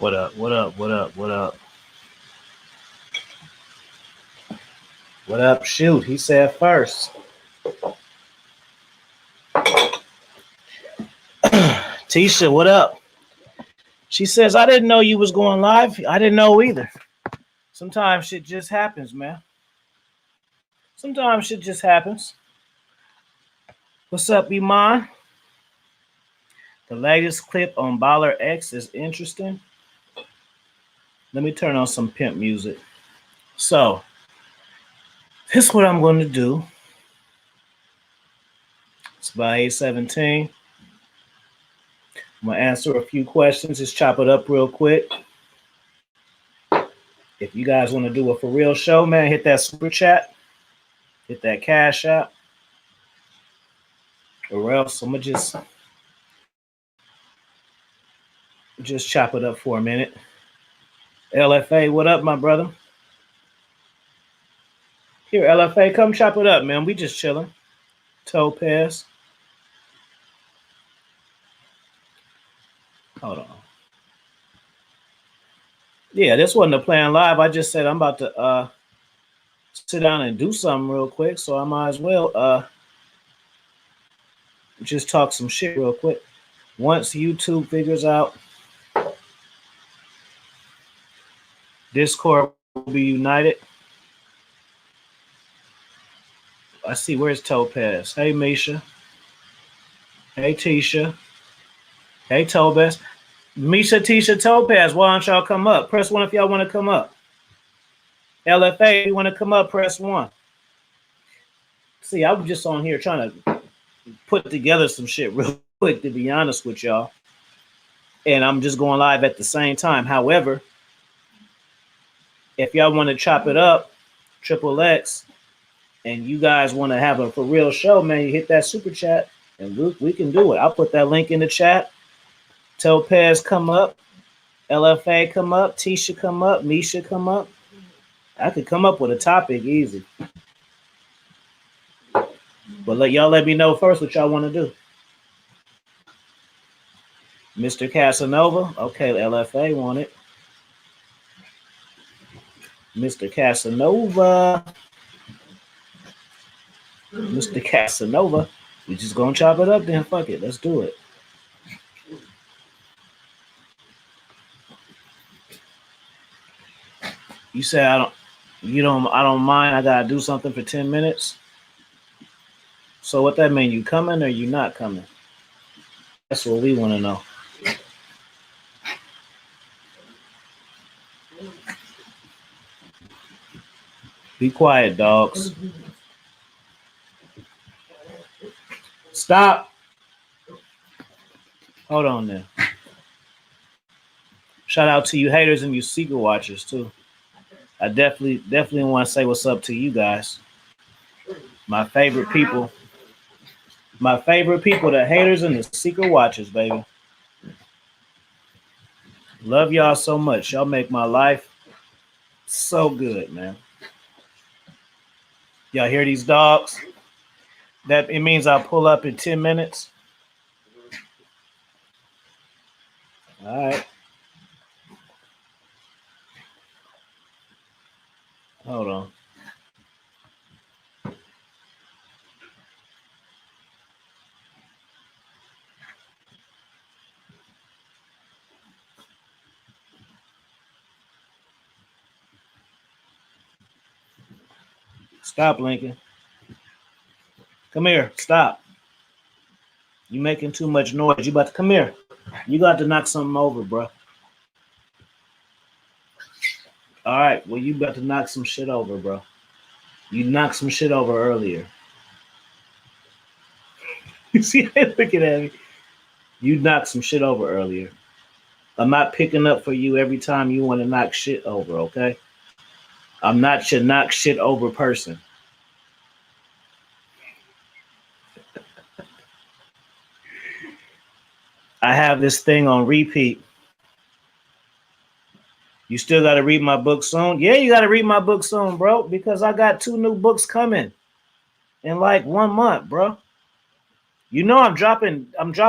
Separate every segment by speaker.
Speaker 1: What up? What up? What up? What up? What up? Shoot, he said first. Tisha, what up? She says, I didn't know you was going live. I didn't know either. Sometimes shit just happens, man. Sometimes shit just happens. What's up, Iman? The latest clip on Baller X is interesting. Let me turn on some pimp music. So, this is what I'm going to do. It's about 8:17. I'm going to answer a few questions. Just chop it up real quick. If you guys want to do a for real show, man, hit that super chat. Hit that cash app. Or else I'm going to just chop it up for a minute. LFA, what up, my brother? Here, LFA, come chop it up, man. We just chilling. Topaz. Hold on. Yeah, this wasn't a plan live. I just said I'm about to sit down and do something real quick, so I might as well just talk some shit real quick. Once YouTube figures out Discord will be united. I see, where's Topaz? Hey, Misha. Hey, Tisha. Hey, Topaz. Misha, Tisha, Topaz, why don't y'all come up? Press 1 if y'all want to come up. LFA, if you want to come up, press 1. See, I was just on here trying to put together some shit real quick, to be honest with y'all. And I'm just going live at the same time. However, if y'all want to chop it up, XXX, and you guys want to have a for real show, man, you hit that super chat and we can do it. I'll put that link in the chat. Topaz, come up. LFA, come up. Tisha, come up. Misha, come up. I could come up with a topic easy. But y'all let me know first what y'all want to do. Mr. Casanova. Okay, LFA want it. Mr. Casanova. Mr. Casanova. We just gonna chop it up then. Fuck it. Let's do it. You say I don't mind. I gotta do something for 10 minutes. So what that mean? You coming or you not coming? That's what we want to know. Be quiet, dogs. Stop. Hold on there. Shout out to you haters and you secret watchers too. I definitely want to say what's up to you guys. My favorite people. My favorite people, the haters and the secret watchers, baby. Love y'all so much. Y'all make my life so good, man. Y'all hear these dogs? That it means I'll pull up in 10 minutes. All right. Hold on. Stop, Lincoln. Come here. Stop. You making too much noise. You about to come here. You got to knock something over, bro. All right. Well, you about to knock some shit over, bro. You knocked some shit over earlier. You see that looking at me? You knocked some shit over earlier. I'm not picking up for you every time you want to knock shit over, okay? I'm not your knock shit over person. I have this thing on repeat. You still got to read my book soon? Yeah, you got to read my book soon, bro, because I got 2 new books coming in like 1 month, bro. You know I'm dropping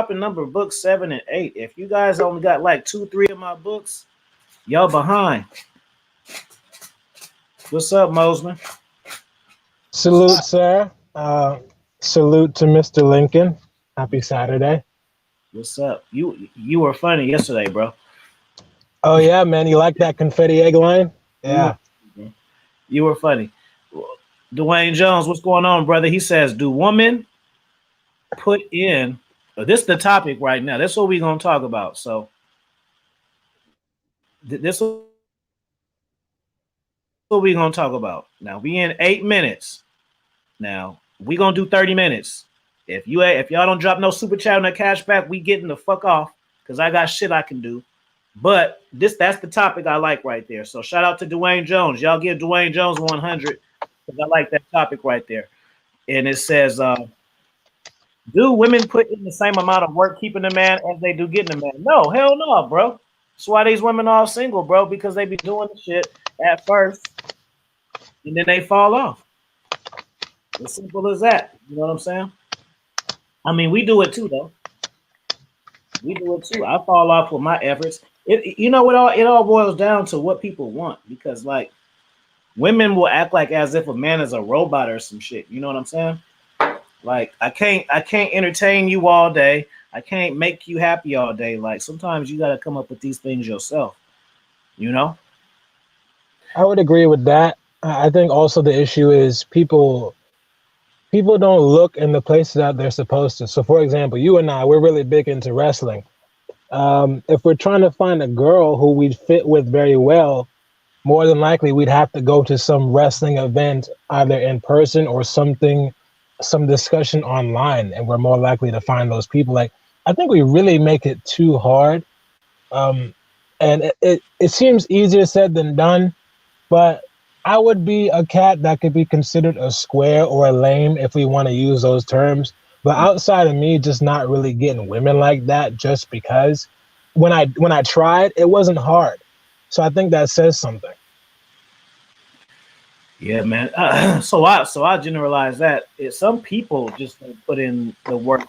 Speaker 1: number books 7 and 8. If you guys only got like 2, 3 of my books, Y'all behind. What's up, Mosman?
Speaker 2: Salute, sir. Salute to Mr. Lincoln. Happy Saturday.
Speaker 1: What's up? You were funny yesterday, bro.
Speaker 2: Oh yeah, man. You like that confetti egg line?
Speaker 1: You were,
Speaker 2: Yeah.
Speaker 1: bro. You were funny. Dwayne Jones, what's going on, brother? He says, "Do women put in?" This is the topic right now. That's what we're gonna talk about. So this is what we're gonna talk about. Now we in 8 minutes. Now we gonna do 30 minutes. If y'all don't drop no super chat on the cashback, we getting the fuck off because I got shit I can do. But that's the topic I like right there. So shout out to Dwayne Jones. Y'all give Dwayne Jones 100 because I like that topic right there. And it says, do women put in the same amount of work keeping a man as they do getting a man? No, hell no, bro. That's why these women all single, bro, because they be doing the shit at first and then they fall off. As simple as that. You know what I'm saying? I mean, we do it too, though. We do it too. I fall off with my efforts. You know what? It all boils down to what people want because, like, women will act like as if a man is a robot or some shit. You know what I'm saying? Like, I can't entertain you all day. I can't make you happy all day. Like, sometimes you got to come up with these things yourself. You know?
Speaker 2: I would agree with that. I think also the issue is people don't look in the places that they're supposed to. So, for example, you and I, we're really big into wrestling. If we're trying to find a girl who we'd fit with very well, more than likely we'd have to go to some wrestling event, either in person or some discussion online, and we're more likely to find those people. Like, I think we really make it too hard. And it seems easier said than done, but I would be a cat that could be considered a square or a lame if we want to use those terms. But outside of me just not really getting women like that just because when I tried, it wasn't hard. So I think that says something.
Speaker 1: Yeah, man. So I generalize that. Some people just don't put in the work.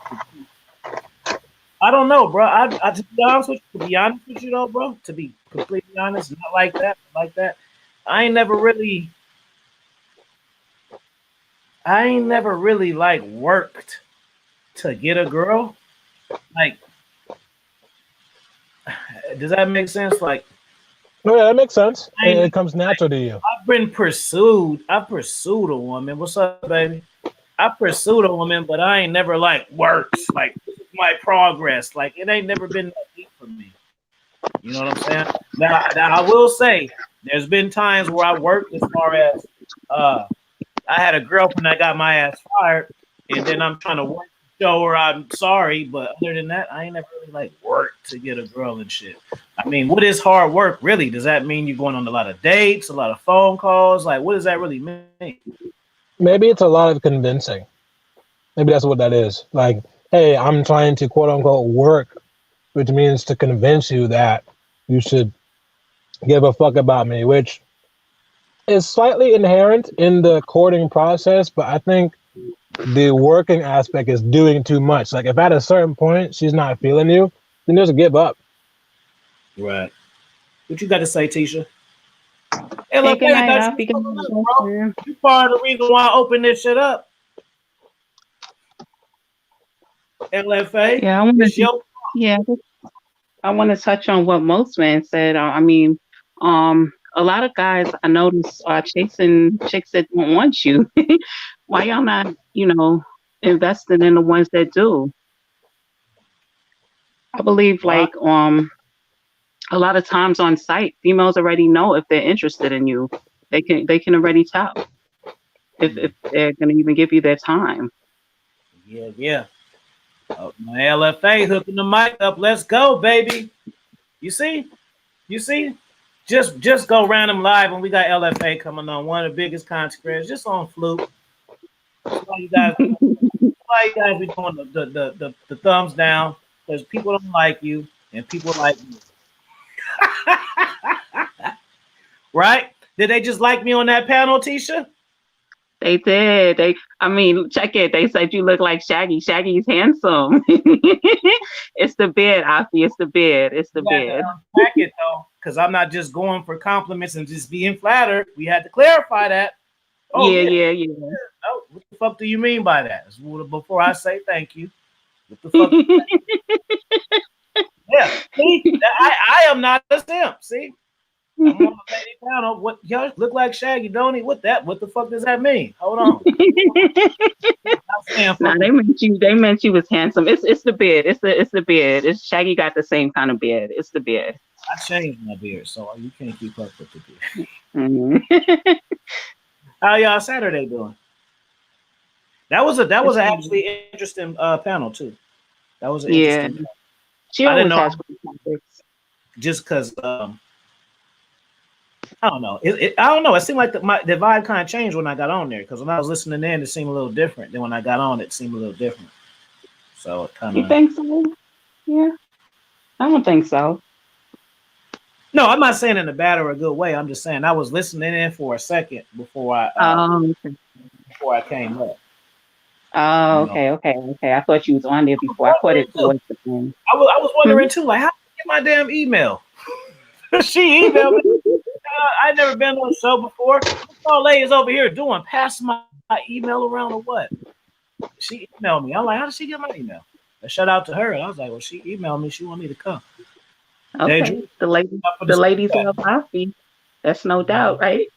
Speaker 1: I don't know, bro. I to be honest with you though, bro. To be completely honest, not like that, like that. I ain't never really, like worked to get a girl. Like, does that make sense? Like,
Speaker 2: No, yeah, that makes sense.
Speaker 1: I ain't
Speaker 2: It comes natural to you.
Speaker 1: I've been pursued. I pursued a woman. What's up, baby? I pursued a woman, but I ain't never like worked. Like, this is my progress. Like, it ain't never been that deep for me. You know what I'm saying? Now I will say there's been times where I worked as far as I had a girlfriend that got my ass fired, and then I'm trying to work to show her I'm sorry. But other than that, I ain't never really like worked to get a girl and shit. I mean, what is hard work really? Does that mean you're going on a lot of dates, a lot of phone calls? Like, what does that really mean?
Speaker 2: Maybe it's a lot of convincing. Maybe that's what that is. Like, hey, I'm trying to quote unquote work, which means to convince you that you should give a fuck about me, which is slightly inherent in the courting process, but I think the working aspect is doing too much. Like, if at a certain point she's not feeling you, then just give up.
Speaker 1: Right. What you got to say, Tisha? Hey,
Speaker 3: Hey,
Speaker 1: look,
Speaker 3: good
Speaker 1: I
Speaker 3: night.
Speaker 1: thought
Speaker 3: I
Speaker 1: you
Speaker 3: hope you
Speaker 1: was
Speaker 3: guys
Speaker 1: coming
Speaker 3: are
Speaker 1: up, bro.
Speaker 3: awesome.
Speaker 1: You part of the reason why I opened this shit up. LFA,
Speaker 3: Yeah, I want
Speaker 1: it's
Speaker 3: to.
Speaker 1: your
Speaker 3: Yeah, I want to touch on what most men said. I mean, a lot of guys I notice are chasing chicks that don't want you. Why y'all not, investing in the ones that do? I believe,
Speaker 1: why?
Speaker 3: like, a lot of times on site, females already know if they're interested in you. They can already tell if they're gonna even give you their time.
Speaker 1: Yeah, yeah. My LFA hooking the mic up. Let's go, baby. You see? You see? Just go random live when we got LFA coming on. One of the biggest content creators, just on Fluke. That's why you guys be doing the thumbs down because people don't like you and people like you. Right? Did they just like me on that panel, Tisha?
Speaker 3: They did. I mean, check it. They said you look like Shaggy. Shaggy's handsome. It's the beard, Afi. It's the beard. It's the
Speaker 1: You had to
Speaker 3: beard.
Speaker 1: unpack it though, because I'm not just going for compliments and just being flattered. We had to clarify that. Oh,
Speaker 3: yeah.
Speaker 1: Oh, what the fuck do you mean by that? Before I say thank you, what the fuck? Yeah, see, I am not a simp. See, I'm on the lady panel. What y'all look like Shaggy, don't he? What the fuck does that mean? Hold on.
Speaker 3: Nah, they meant you was handsome. It's the beard. It's the beard. It's Shaggy got the same kind of beard. It's the beard.
Speaker 1: I changed my beard, so you can't keep up with the beard.
Speaker 3: Mm-hmm.
Speaker 1: How y'all Saturday doing? That was actually interesting panel too. That was an interesting.
Speaker 3: She always has great topics.
Speaker 1: Just because I don't know. I don't know. It seemed like the vibe kind of changed when I got on there, because when I was listening in, it seemed a little different. Then when I got on, it seemed a little different. So it kind of.
Speaker 3: You think so? Yeah, I don't think so.
Speaker 1: No, I'm not saying in a bad or a good way. I'm just saying I was listening in for a second before I came up.
Speaker 3: Oh, okay. I thought you was on there before. I thought it towards the end.
Speaker 1: I was wondering too, like, how did you get my damn email? She emailed me. I'd never been on a show before. What all ladies over here doing? Pass my email around or what? She emailed me. I'm like, how did she get my email? I shout out to her, and I was like, well, she emailed me. She wanted me to come.
Speaker 3: Okay, the ladies love coffee. That's no doubt, right?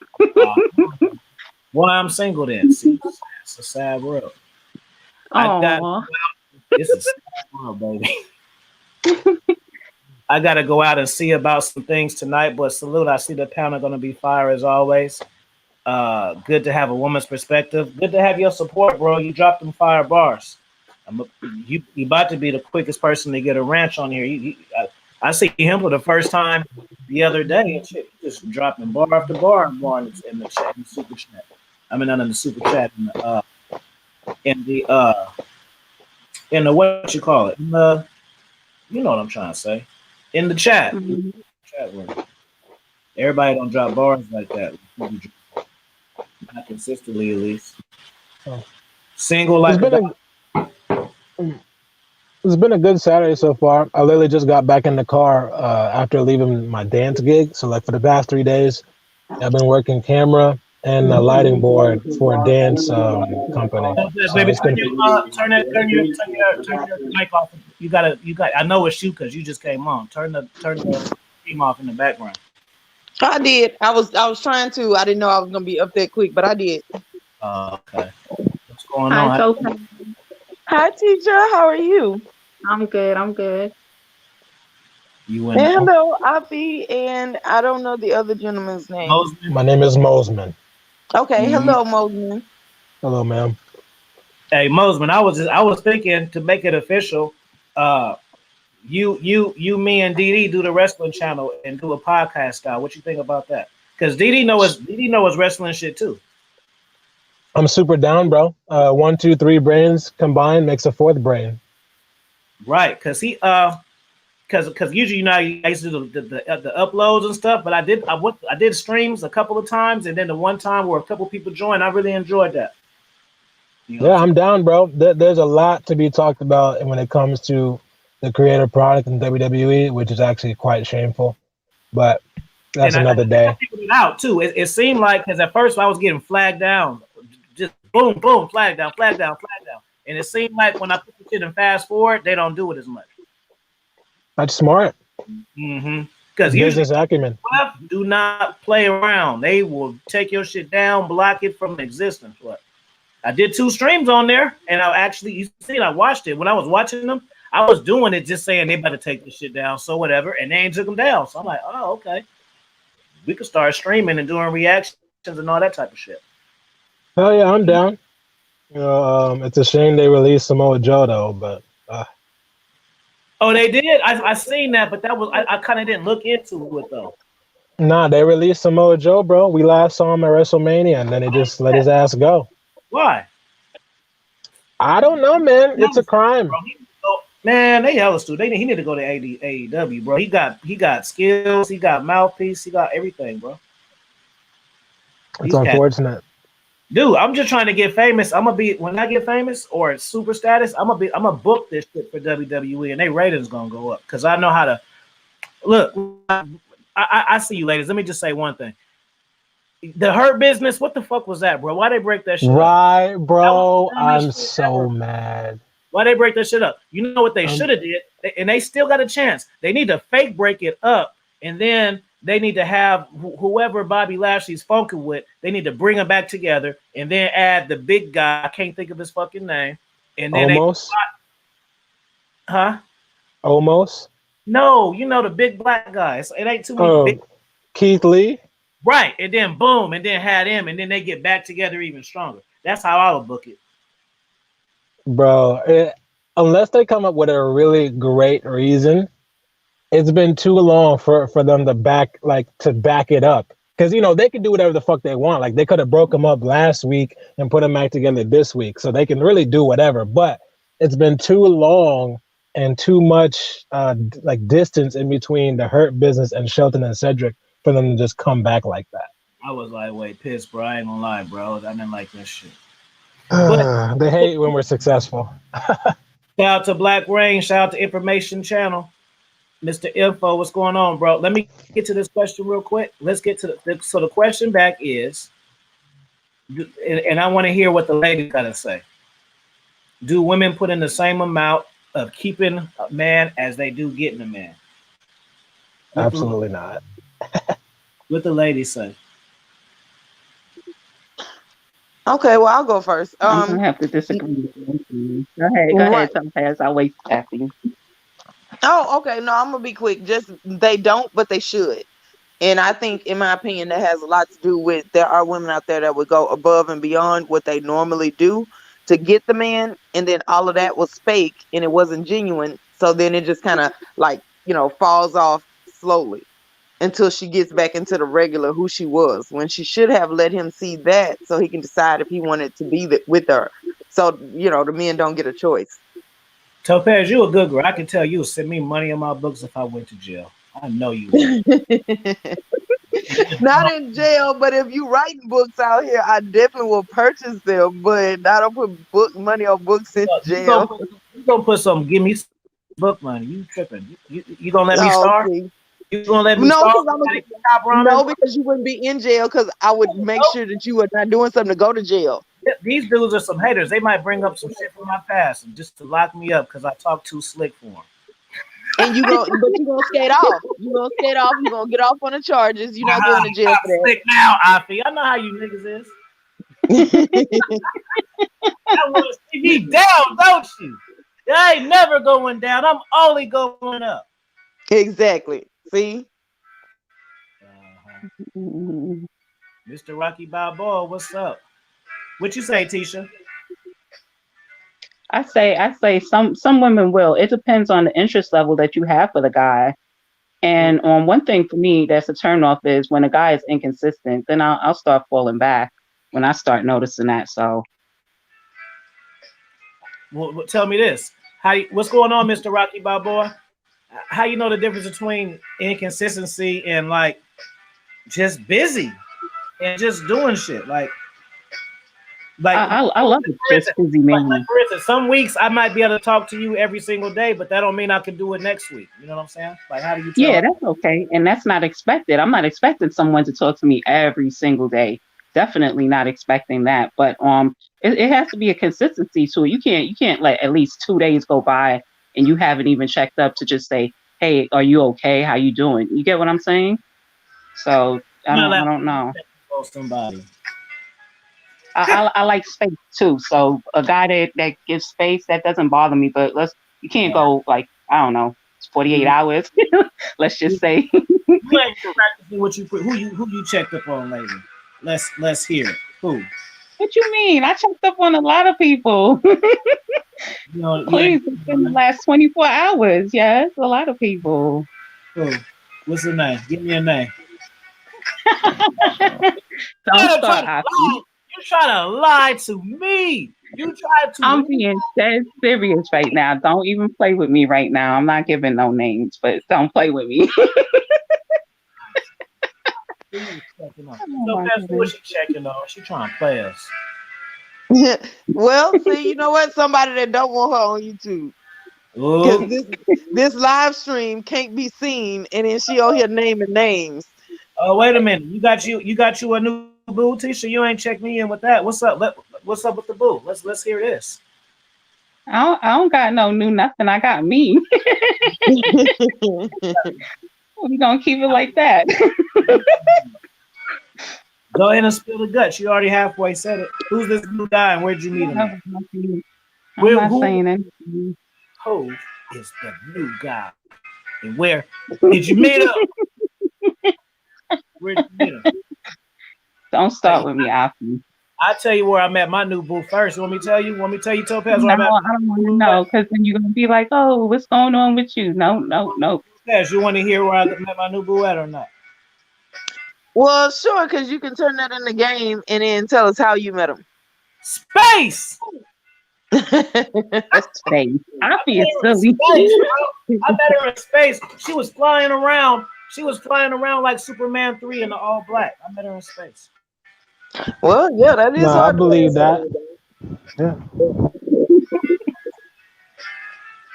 Speaker 1: Well, I'm single then. See, it's a sad world. It's a sad world, baby. I got to go out and see about some things tonight, but salute. I see the panel going to be fire as always. Good to have a woman's perspective. Good to have your support, bro. You dropped them fire bars. You about to be the quickest person to get a ranch on here. I see him for the first time the other day, and shit, just dropping bar after bar in the chat, in the super chat. I mean, not in the super chat, in the what you call it? You know what I'm trying to say. In the chat, chat room. Everybody don't drop bars like that. Not consistently, at least. Single like
Speaker 2: it's been a good Saturday so far. I literally just got back in the car after leaving my dance gig. So, like, for the past 3 days, I've been working camera and a lighting board for a dance company.
Speaker 1: Baby, turn your mic off. You got. I know it's you because you just came on. Turn the stream off in the background.
Speaker 4: I did. I was trying to. I didn't know I was gonna be up that quick, but I did.
Speaker 1: Okay. What's going on?
Speaker 4: Hi, teacher. How are you?
Speaker 3: I'm good.
Speaker 4: Hello, Afi, and I don't know the other gentleman's name.
Speaker 2: Mosman. My name is Mosman.
Speaker 4: Okay, hello, Mosman.
Speaker 2: Hello, ma'am.
Speaker 1: Hey, Mosman, I was thinking to make it official. You, me, and DD do the wrestling channel and do a podcast style. What you think about that? Because DD knows wrestling shit too.
Speaker 2: I'm super down, bro. 1, 2, 3 brains combined makes a 4th brain.
Speaker 1: Right, because because usually I used to do the uploads and stuff, but I did streams a couple of times, and then the one time where a couple people joined, I really enjoyed that.
Speaker 2: I'm down, bro. There's a lot to be talked about when it comes to the creative product in WWE, which is actually quite shameful, but that's another day.
Speaker 1: I figured it out too. It seemed like, because at first I was getting flagged down, just boom, flag down, and it seemed like when I put the shit in fast forward, they don't do it as much.
Speaker 2: That's smart.
Speaker 1: Because
Speaker 2: business acumen.
Speaker 1: Do not play around. They will take your shit down, block it from existence. What? I did 2 streams on there, and I watched it. When I was watching them, I was doing it just saying they better take this shit down, so whatever, and they ain't took them down. So I'm like, oh, okay. We could start streaming and doing reactions and all that type of shit.
Speaker 2: Hell yeah, I'm down. It's a shame they released Samoa Joe though, but
Speaker 1: oh, they did? I seen that, but that was I kind of didn't look into it though.
Speaker 2: Nah, they released Samoa Joe, bro. We last saw him at WrestleMania, and then they just let his ass go.
Speaker 1: Why?
Speaker 2: I don't know, man. It's a crime.
Speaker 1: Man, they hella stupid. He need to go to AEW, bro. He got skills. He got mouthpiece. He got everything, bro.
Speaker 2: It's unfortunate.
Speaker 1: Dude, I'm just trying to get famous. When I get famous or super status, I'm gonna book this shit for WWE, and their ratings gonna go up because I know how to look. I see you, ladies. Let me just say one thing. The Hurt Business, what the fuck was that, bro? Why they break that shit up?
Speaker 2: Right, bro.
Speaker 1: That
Speaker 2: I'm
Speaker 1: shit
Speaker 2: so
Speaker 1: ever.
Speaker 2: mad.
Speaker 1: Why they break that shit up? You know what they should have did? And they still got a chance. They need to fake break it up, and then they need to have whoever Bobby Lashley's funking with, they need to bring them back together, and then add the big guy. I can't think of his fucking name. And then
Speaker 2: Almost.
Speaker 1: Huh?
Speaker 2: Almost.
Speaker 1: No, you know the big black guys. It ain't too many big.
Speaker 2: Keith Lee.
Speaker 1: Right, and then boom, and then had him, and then they get back together even stronger. That's how I would book it.
Speaker 2: Bro, unless they come up with a really great reason, it's been too long for them to back it up. Because they can do whatever the fuck they want. Like they could have broke them up last week and put them back together this week, so they can really do whatever. But it's been too long and too much distance in between the Hurt Business and Shelton and Cedric for them to just come back like that.
Speaker 1: I was lightweight pissed, bro. I ain't gonna lie, bro. I didn't like that shit.
Speaker 2: They hate when we're successful.
Speaker 1: Shout out to Black Rain. Shout out to Information Channel. Mr. Info, what's going on, bro? Let me get to this question real quick. Let's get to so the question back is, and I want to hear what the lady got to say. Do women put in the same amount of keeping a man as they do getting a man?
Speaker 2: Absolutely not.
Speaker 1: What the lady say?
Speaker 4: Okay, well, I'll go first.
Speaker 3: I'm gonna have to disagree with you. Go ahead, Topaz. I'll wait after you.
Speaker 4: Oh, okay. No, I'm gonna be quick. Just they don't, but they should. And I think, in my opinion, that has a lot to do with there are women out there that would go above and beyond what they normally do to get the man, and then all of that was fake and it wasn't genuine. So then it just kind of falls off slowly until she gets back into the regular who she was, when she should have let him see that so he can decide if he wanted to be with her. So, the men don't get a choice.
Speaker 1: Topaz, you a good girl. I can tell you would send me money in my books if I went to jail. I know you would.
Speaker 4: Not in jail, but if you writing books out here, I definitely will purchase them, but I don't put money on books in jail.
Speaker 1: You gonna put some, give me some book money. You tripping. You gonna let me start?
Speaker 4: See.
Speaker 1: You gonna let me start?
Speaker 4: No, because you wouldn't be in jail, because I would make sure that you were not doing something to go to jail.
Speaker 1: These dudes are some haters. They might bring up some shit from my past and just to lock me up because I talk too slick for them.
Speaker 4: And you're gonna skate off. You're gonna skate off. You're gonna get off on the charges. You're not going to jail for that.
Speaker 1: Slick now, Afi. I know how you niggas is. I want to see me down, don't you? I ain't never going down. I'm only going up.
Speaker 4: Exactly. See?
Speaker 1: Mr. Rocky Balboa, what's up? What you say, Tisha?
Speaker 3: I say some women will. It depends on the interest level that you have for the guy. And one thing for me that's a turn off is when a guy is inconsistent, then I'll start falling back when I start noticing that. So,
Speaker 1: well, tell me this: what's going on, Mr. Rocky Balboa? How you know the difference between inconsistency and like just busy and just doing shit? Like
Speaker 3: I love it. Just busy man.
Speaker 1: Like for instance, some weeks I might be able to talk to you every single day, but that don't mean I can do it next week. You know what I'm saying? Like, how do you tell?
Speaker 3: Yeah, that's okay. And that's not expected. I'm not expecting someone to talk to me every single day. Definitely not expecting that. But it has to be a consistency to it. You can't let at least 2 days go by and you haven't even checked up to just say, hey, are you okay? How you doing? You get what I'm saying? So I don't know.
Speaker 1: Somebody.
Speaker 3: I like space too. So a guy that gives space, that doesn't bother me. But you can't go like, I don't know, it's 48 hours. Let's just say.
Speaker 1: You ain't practicing what who you checked up on lately. Let's hear it. Who?
Speaker 3: What you mean? I checked up on a lot of people. Please, it's been the last 24 hours. Yes, a lot of people.
Speaker 1: Who? What's the name? Give me a name.
Speaker 3: Don't start.
Speaker 1: You trying to lie to me.
Speaker 3: I'm being dead serious right now. Don't even play with me right now. I'm not giving no names, but don't play with me.
Speaker 1: What she checking on? She trying to play us.
Speaker 4: Well, see, you know what? Somebody that don't want her on YouTube. Because
Speaker 1: Ooh.
Speaker 4: this live stream can't be seen, and then she out here naming names.
Speaker 1: Oh, wait a minute. You got you a new boo, Tisha. You ain't checked me in with that. What's up? What's up with the boo? Let's hear this.
Speaker 3: I don't got no new nothing. I got me. We gonna keep it like that.
Speaker 1: Go ahead and spill the guts. You already halfway said it. Who's this new guy and where'd you meet him at?
Speaker 3: I'm not
Speaker 1: Who
Speaker 3: saying anything.
Speaker 1: is the new guy? And where did you meet him? Where'd you meet him?
Speaker 3: Don't start with me, Alfie.
Speaker 1: I'll tell you where I met my new boo first. You want me to tell you? Want me to tell you, Topaz?
Speaker 3: No, I don't want to know, because then you're gonna be like, "Oh, what's going on with you?" No.
Speaker 1: Topaz, you want to hear where I met my new boo at or not?
Speaker 4: Well, sure, because you can turn that in the game and then tell us how you met him.
Speaker 1: Space.
Speaker 3: Space. Alfie is silly.
Speaker 1: I met her in space. She was flying around. She was flying around like Superman 3 in the all black. I met her in space.
Speaker 4: Well, yeah, that is
Speaker 2: No, I
Speaker 4: hard.
Speaker 2: believe that. Yeah.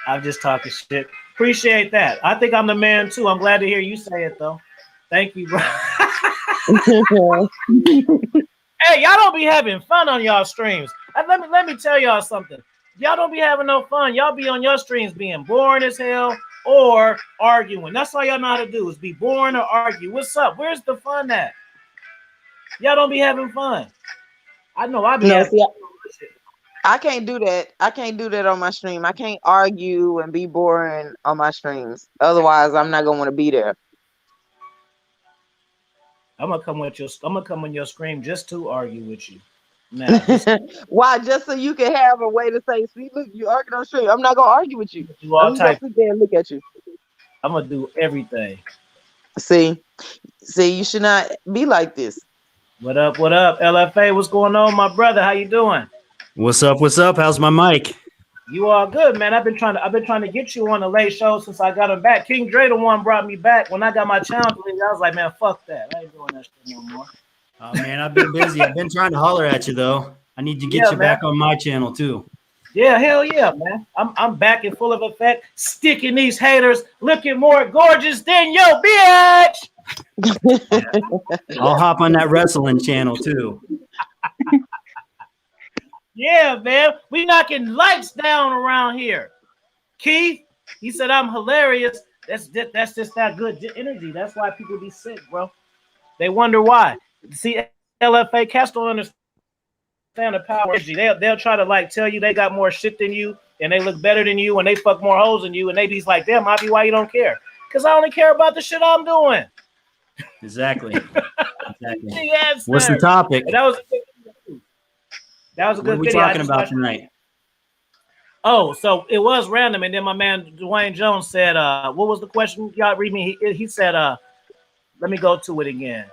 Speaker 1: I'm just talking shit. Appreciate that. I think I'm the man too. I'm glad to hear you say it though. Thank you, bro. Hey, y'all don't be having fun on y'all streams. Let me tell y'all something. Y'all don't be having no fun. Y'all be on your streams being boring as hell or arguing. That's all y'all know how to do is be boring or argue. What's up? Where's the fun at? Y'all don't be having fun. I know I be having fun.
Speaker 4: I can't do that. I can't do that on my stream. I can't argue and be boring on my streams. Otherwise, I'm not gonna want to be there.
Speaker 1: I'm gonna come on your stream just to argue with you. Nah,
Speaker 4: why? Just so you can have a way to say, "See, look, you arguing on stream. I'm not gonna argue with you. I'm just gonna sit there and look at you.
Speaker 1: I'm gonna do everything."
Speaker 4: See, you should not be like this.
Speaker 1: What up? What up, LFA? What's going on, my brother? How you doing?
Speaker 5: What's up? What's up? How's my mic?
Speaker 1: You all good, man. I've been trying to get you on the late show since I got him back. King Dre the one brought me back. When I got my channel, I was like, man, fuck that. I ain't doing that shit no more.
Speaker 5: Oh man, I've been busy. I've been trying to holler at you though. I need to get you back on my channel too.
Speaker 1: Yeah, hell yeah, man. I'm back in full of effect, sticking these haters, looking more gorgeous than yo, bitch.
Speaker 5: I'll hop on that wrestling channel too.
Speaker 1: Yeah, man. We knocking lights down around here. Keith, he said I'm hilarious. That's just that good energy. That's why people be sick, bro. They wonder why. See, LFA cats don't understand the power energy. They'll try to like tell you they got more shit than you and they look better than you and they fuck more hoes than you and they be like, damn, Bobby, why you don't care? Because I only care about the shit I'm doing.
Speaker 5: Exactly.
Speaker 1: Yes,
Speaker 5: what's the topic?
Speaker 1: That was a good
Speaker 5: What are we
Speaker 1: video.
Speaker 5: talking about tonight?
Speaker 1: Oh, so it was random, and then my man Dwayne Jones said, what was the question? Y'all read me. He said, let me go to it again.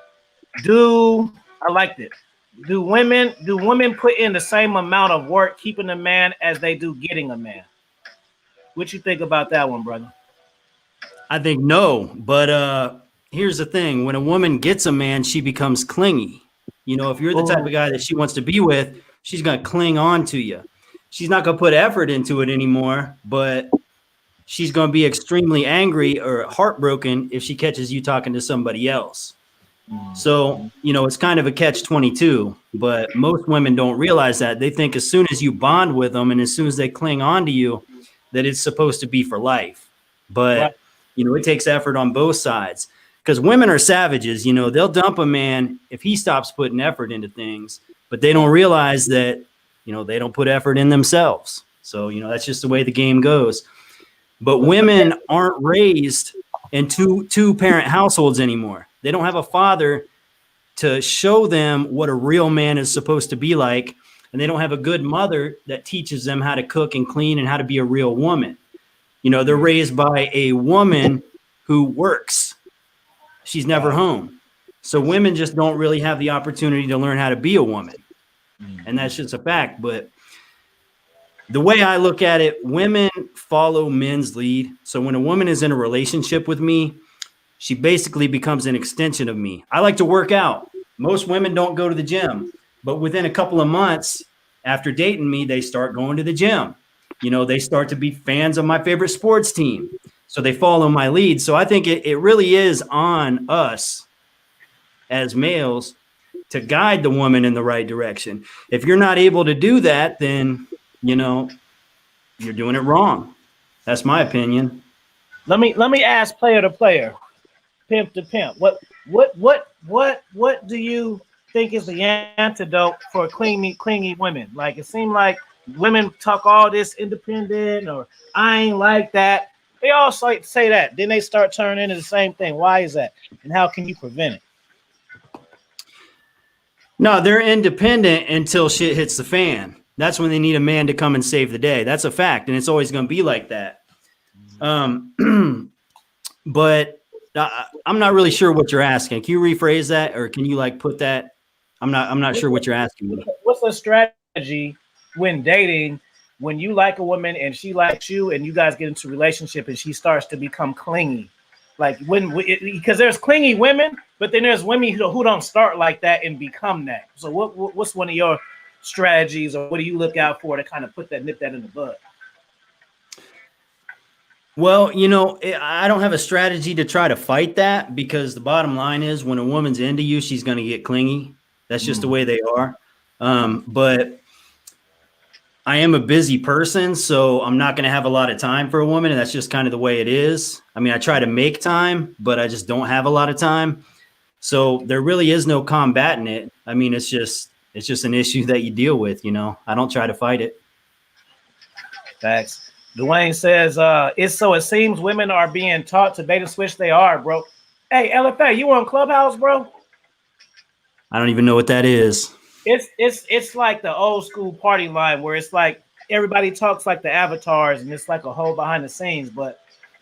Speaker 1: I liked it. Do women put in the same amount of work keeping a man as they do getting a man? What you think about that one, brother?
Speaker 5: I think no, but here's the thing. When a woman gets a man, she becomes clingy. You know, if you're the type of guy that she wants to be with, she's going to cling on to you. She's not going to put effort into it anymore, but she's going to be extremely angry or heartbroken if she catches you talking to somebody else. So, you know, it's kind of a catch-22, but most women don't realize that. They think as soon as you bond with them and as soon as they cling on to you, that it's supposed to be for life. But, you know, it takes effort on both sides because women are savages. You know, they'll dump a man if he stops putting effort into things, but they don't realize that, you know, they don't put effort in themselves. So, you know, that's just the way the game goes. But women aren't raised in two-parent households anymore. They don't have a father to show them what a real man is supposed to be like. And they don't have a good mother that teaches them how to cook and clean and how to be a real woman. You know, they're raised by a woman who works. She's never home. So women just don't really have the opportunity to learn how to be a woman. And that's just a fact. But the way I look at it, women follow men's lead. So when a woman is in a relationship with me, she basically becomes an extension of me. I like to work out. Most women don't go to the gym, but within a couple of months after dating me, they start going to the gym. you know, they start to be fans of my favorite sports team. So they follow my lead. So I think it really is on us as males to guide the woman in the right direction. If you're not able to do that, then, you know, you're doing it wrong. That's my opinion.
Speaker 1: Let me ask player to player, pimp to pimp. What do you think is the antidote for clingy women? Like it seemed like women talk all this independent or I ain't like that. They all say that. Then they start turning into the same thing. Why is that? And how can you prevent it?
Speaker 5: No, they're independent until shit hits the fan. That's when they need a man to come and save the day. That's a fact, and it's always going to be like that. But I'm not really sure what you're asking. Can you rephrase that, or can you like put that? I'm not sure what you're asking me.
Speaker 1: What's the strategy when dating? When you like a woman and she likes you, and you guys get into a relationship, and she starts to become clingy, like because there's clingy women, but then there's women who don't start like that and become that. So what's one of your strategies, or what do you look out for to kind of nip that in the bud?
Speaker 5: Well, you know, I don't have a strategy to try to fight that, because the bottom line is when a woman's into you, she's going to get clingy. That's just the way they are. But I am a busy person, so I'm not going to have a lot of time for a woman, and that's just kind of the way it is. I mean, I try to make time, but I just don't have a lot of time. So there really is no combating it. I mean, it's just an issue that you deal with, you know. I don't try to fight it.
Speaker 1: Thanks. Dwayne says, it seems women are being taught to bait and switch. They are, bro. Hey, Lfa, you on Clubhouse, bro?
Speaker 5: I don't even know what that is.
Speaker 1: It's like the old school party line where it's like everybody talks like the avatars and it's like a whole behind the scenes. But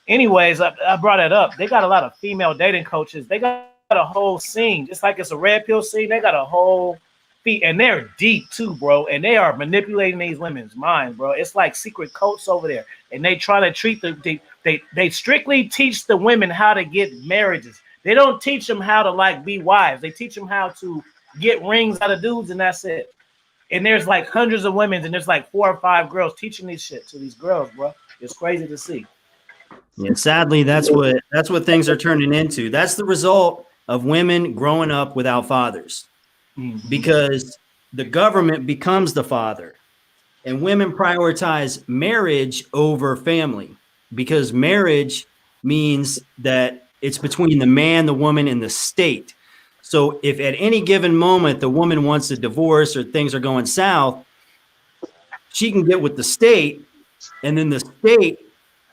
Speaker 1: anyways, I brought it up. They got a lot of female dating coaches. They got a whole scene, just like it's a red pill scene. They got a whole feet, and they're deep too, bro. And they are manipulating these women's minds, bro. It's like secret cults over there, and they try to treat they strictly teach the women how to get marriages. They don't teach them how to like be wives. They teach them how to get rings out of dudes, and that's it. And there's like hundreds of women, and there's like 4 or 5 girls teaching this shit to these girls, bro. It's crazy to see.
Speaker 5: Yeah, sadly, that's what things are turning into. That's the result of women growing up without fathers, because the government becomes the father, and women prioritize marriage over family, because marriage means that it's between the man, the woman, and the state. So if at any given moment the woman wants a divorce or things are going south, she can get with the state, and then the state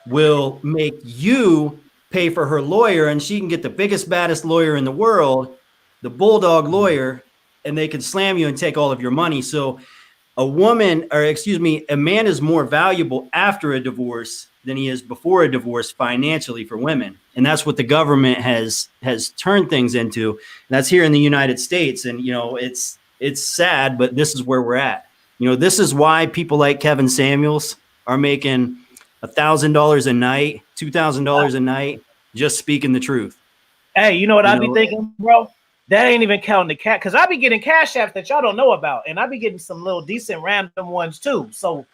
Speaker 5: will make you pay for her lawyer, and she can get the biggest, baddest lawyer in the world, the bulldog lawyer, and they can slam you and take all of your money. So a man is more valuable after a divorce than he is before a divorce financially for women. And that's what the government has turned things into. And that's here in the United States. And, you know, it's sad, but this is where we're at. You know, this is why people like Kevin Samuels are making $1,000 a night, $2,000 a night, just speaking the truth.
Speaker 1: Hey, you know what I be thinking, bro? That ain't even counting the cat, because I be getting cash apps that y'all don't know about, and I be getting some little decent random ones too. So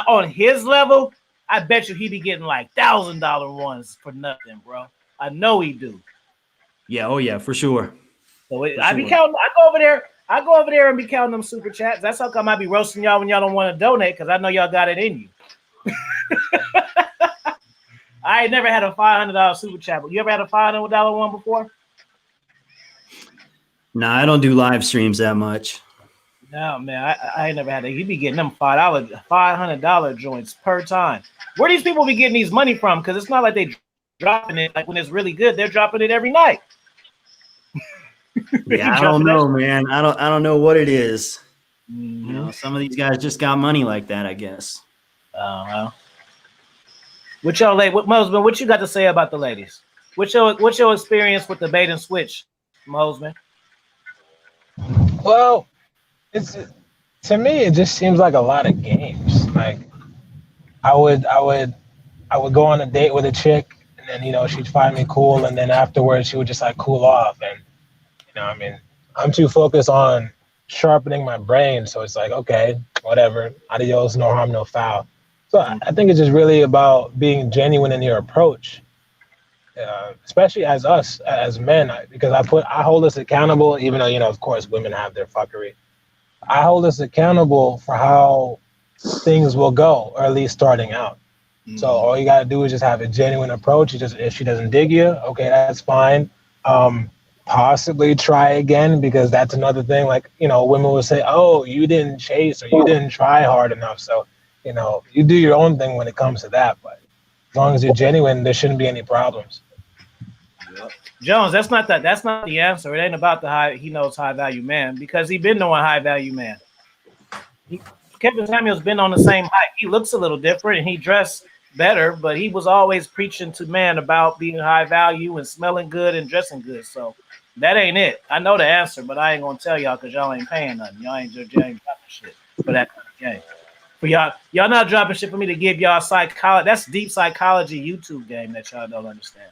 Speaker 1: on his level, I bet you he be getting like $1,000 ones for nothing, bro. I know he do.
Speaker 5: Yeah, oh yeah, for sure.
Speaker 1: So I be counting. I go over there and be counting them super chats. That's how come I be roasting y'all when y'all don't want to donate, because I know y'all got it in you. I ain't never had a $500 super chat, but you ever had a $500 one before?
Speaker 5: Nah, I don't do live streams that much.
Speaker 1: No, man, I ain't never had that. You be getting them $500 joints per time. Where these people be getting these money from? Because it's not like they dropping it. Like when it's really good, they're dropping it every night.
Speaker 5: Yeah, I don't know, man. I don't know what it is. You know, some of these guys just got money like that, I guess.
Speaker 1: Well. What Mosman, what you got to say about the ladies? What's your experience with the bait and switch, Mosman?
Speaker 2: Well, to me, it just seems like a lot of games. Like I would go on a date with a chick, and then, you know, she'd find me cool, and then afterwards she would just like cool off. And, you know, I mean, I'm too focused on sharpening my brain, so it's like, okay, whatever, adios, no harm, no foul. So I think it's just really about being genuine in your approach, especially as us as men, because I hold us accountable, even though of course women have their fuckery. I hold us accountable for how things will go, or at least starting out. So all you gotta do is just have a genuine approach. If she doesn't dig you, okay, that's fine. Possibly try again, because that's another thing. Like women will say, "Oh, you didn't chase or you didn't try hard enough." So you do your own thing when it comes to that. But as long as you're genuine, there shouldn't be any problems.
Speaker 1: Yep. Jones, that's not the answer. It ain't about he knows high value man, because he been knowing high value man. Kevin Samuel's been on the same height. He looks a little different and he dressed better, but he was always preaching to man about being high value and smelling good and dressing good. So that ain't it. I know the answer, but I ain't gonna tell y'all because y'all ain't paying nothing. Y'all ain't dropping shit for that kind of game. For y'all not dropping shit for me to give y'all psychology. That's deep psychology YouTube game that y'all don't understand.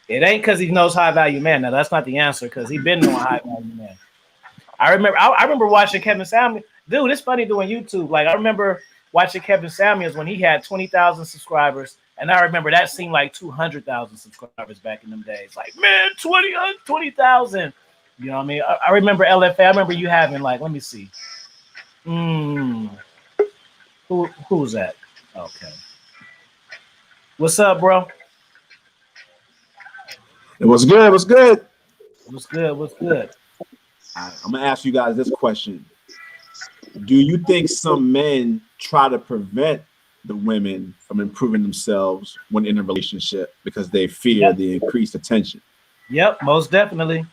Speaker 1: It ain't because he knows high value man. Now that's not the answer, because he been knowing high value man. I remember watching Kevin Samuels. Dude, it's funny doing YouTube. Like I remember watching Kevin Samuels when he had 20,000 subscribers, and I remember that seemed like 200,000 subscribers back in them days. Like, man, 20,000. You know what I mean? I remember Lfa. I remember you having like, let me see. Who's that? Okay. What's up, bro?
Speaker 6: It was good. It was good.
Speaker 1: What's good? What's good?
Speaker 6: I'm gonna ask you guys this question: do you think some men try to prevent the women from improving themselves when in a relationship because they fear the increased attention?
Speaker 1: Yep, most definitely.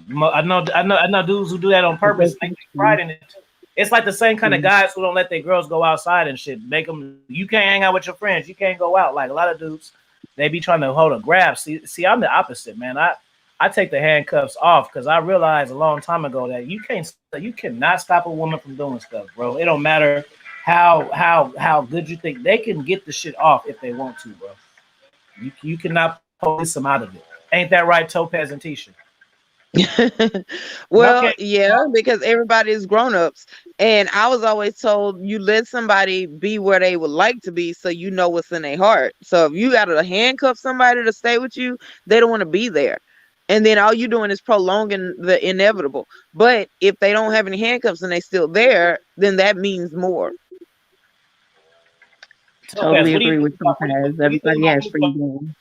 Speaker 1: I know dudes who do that on purpose. They take pride in it too. It's like the same kind of guys who don't let their girls go outside and shit. Make them, you can't hang out with your friends. You can't go out. Like a lot of dudes, they be trying to hold a grab. See, I'm the opposite, man. I take the handcuffs off because I realized a long time ago that you cannot stop a woman from doing stuff, bro. It don't matter how good you think. They can get the shit off if they want to, bro. You cannot police them out of it. Ain't that right, Topaz and Tisha?
Speaker 4: Well,
Speaker 1: Okay.
Speaker 4: yeah, because everybody is grown-ups. And I was always told you let somebody be where they would like to be so you know what's in their heart. So if you got to handcuff somebody to stay with you, they don't want to be there. And then all you're doing is prolonging the inevitable. But if they don't have any handcuffs and they still there, then that means more.
Speaker 3: Totally agree with Topaz. Everybody has freedom.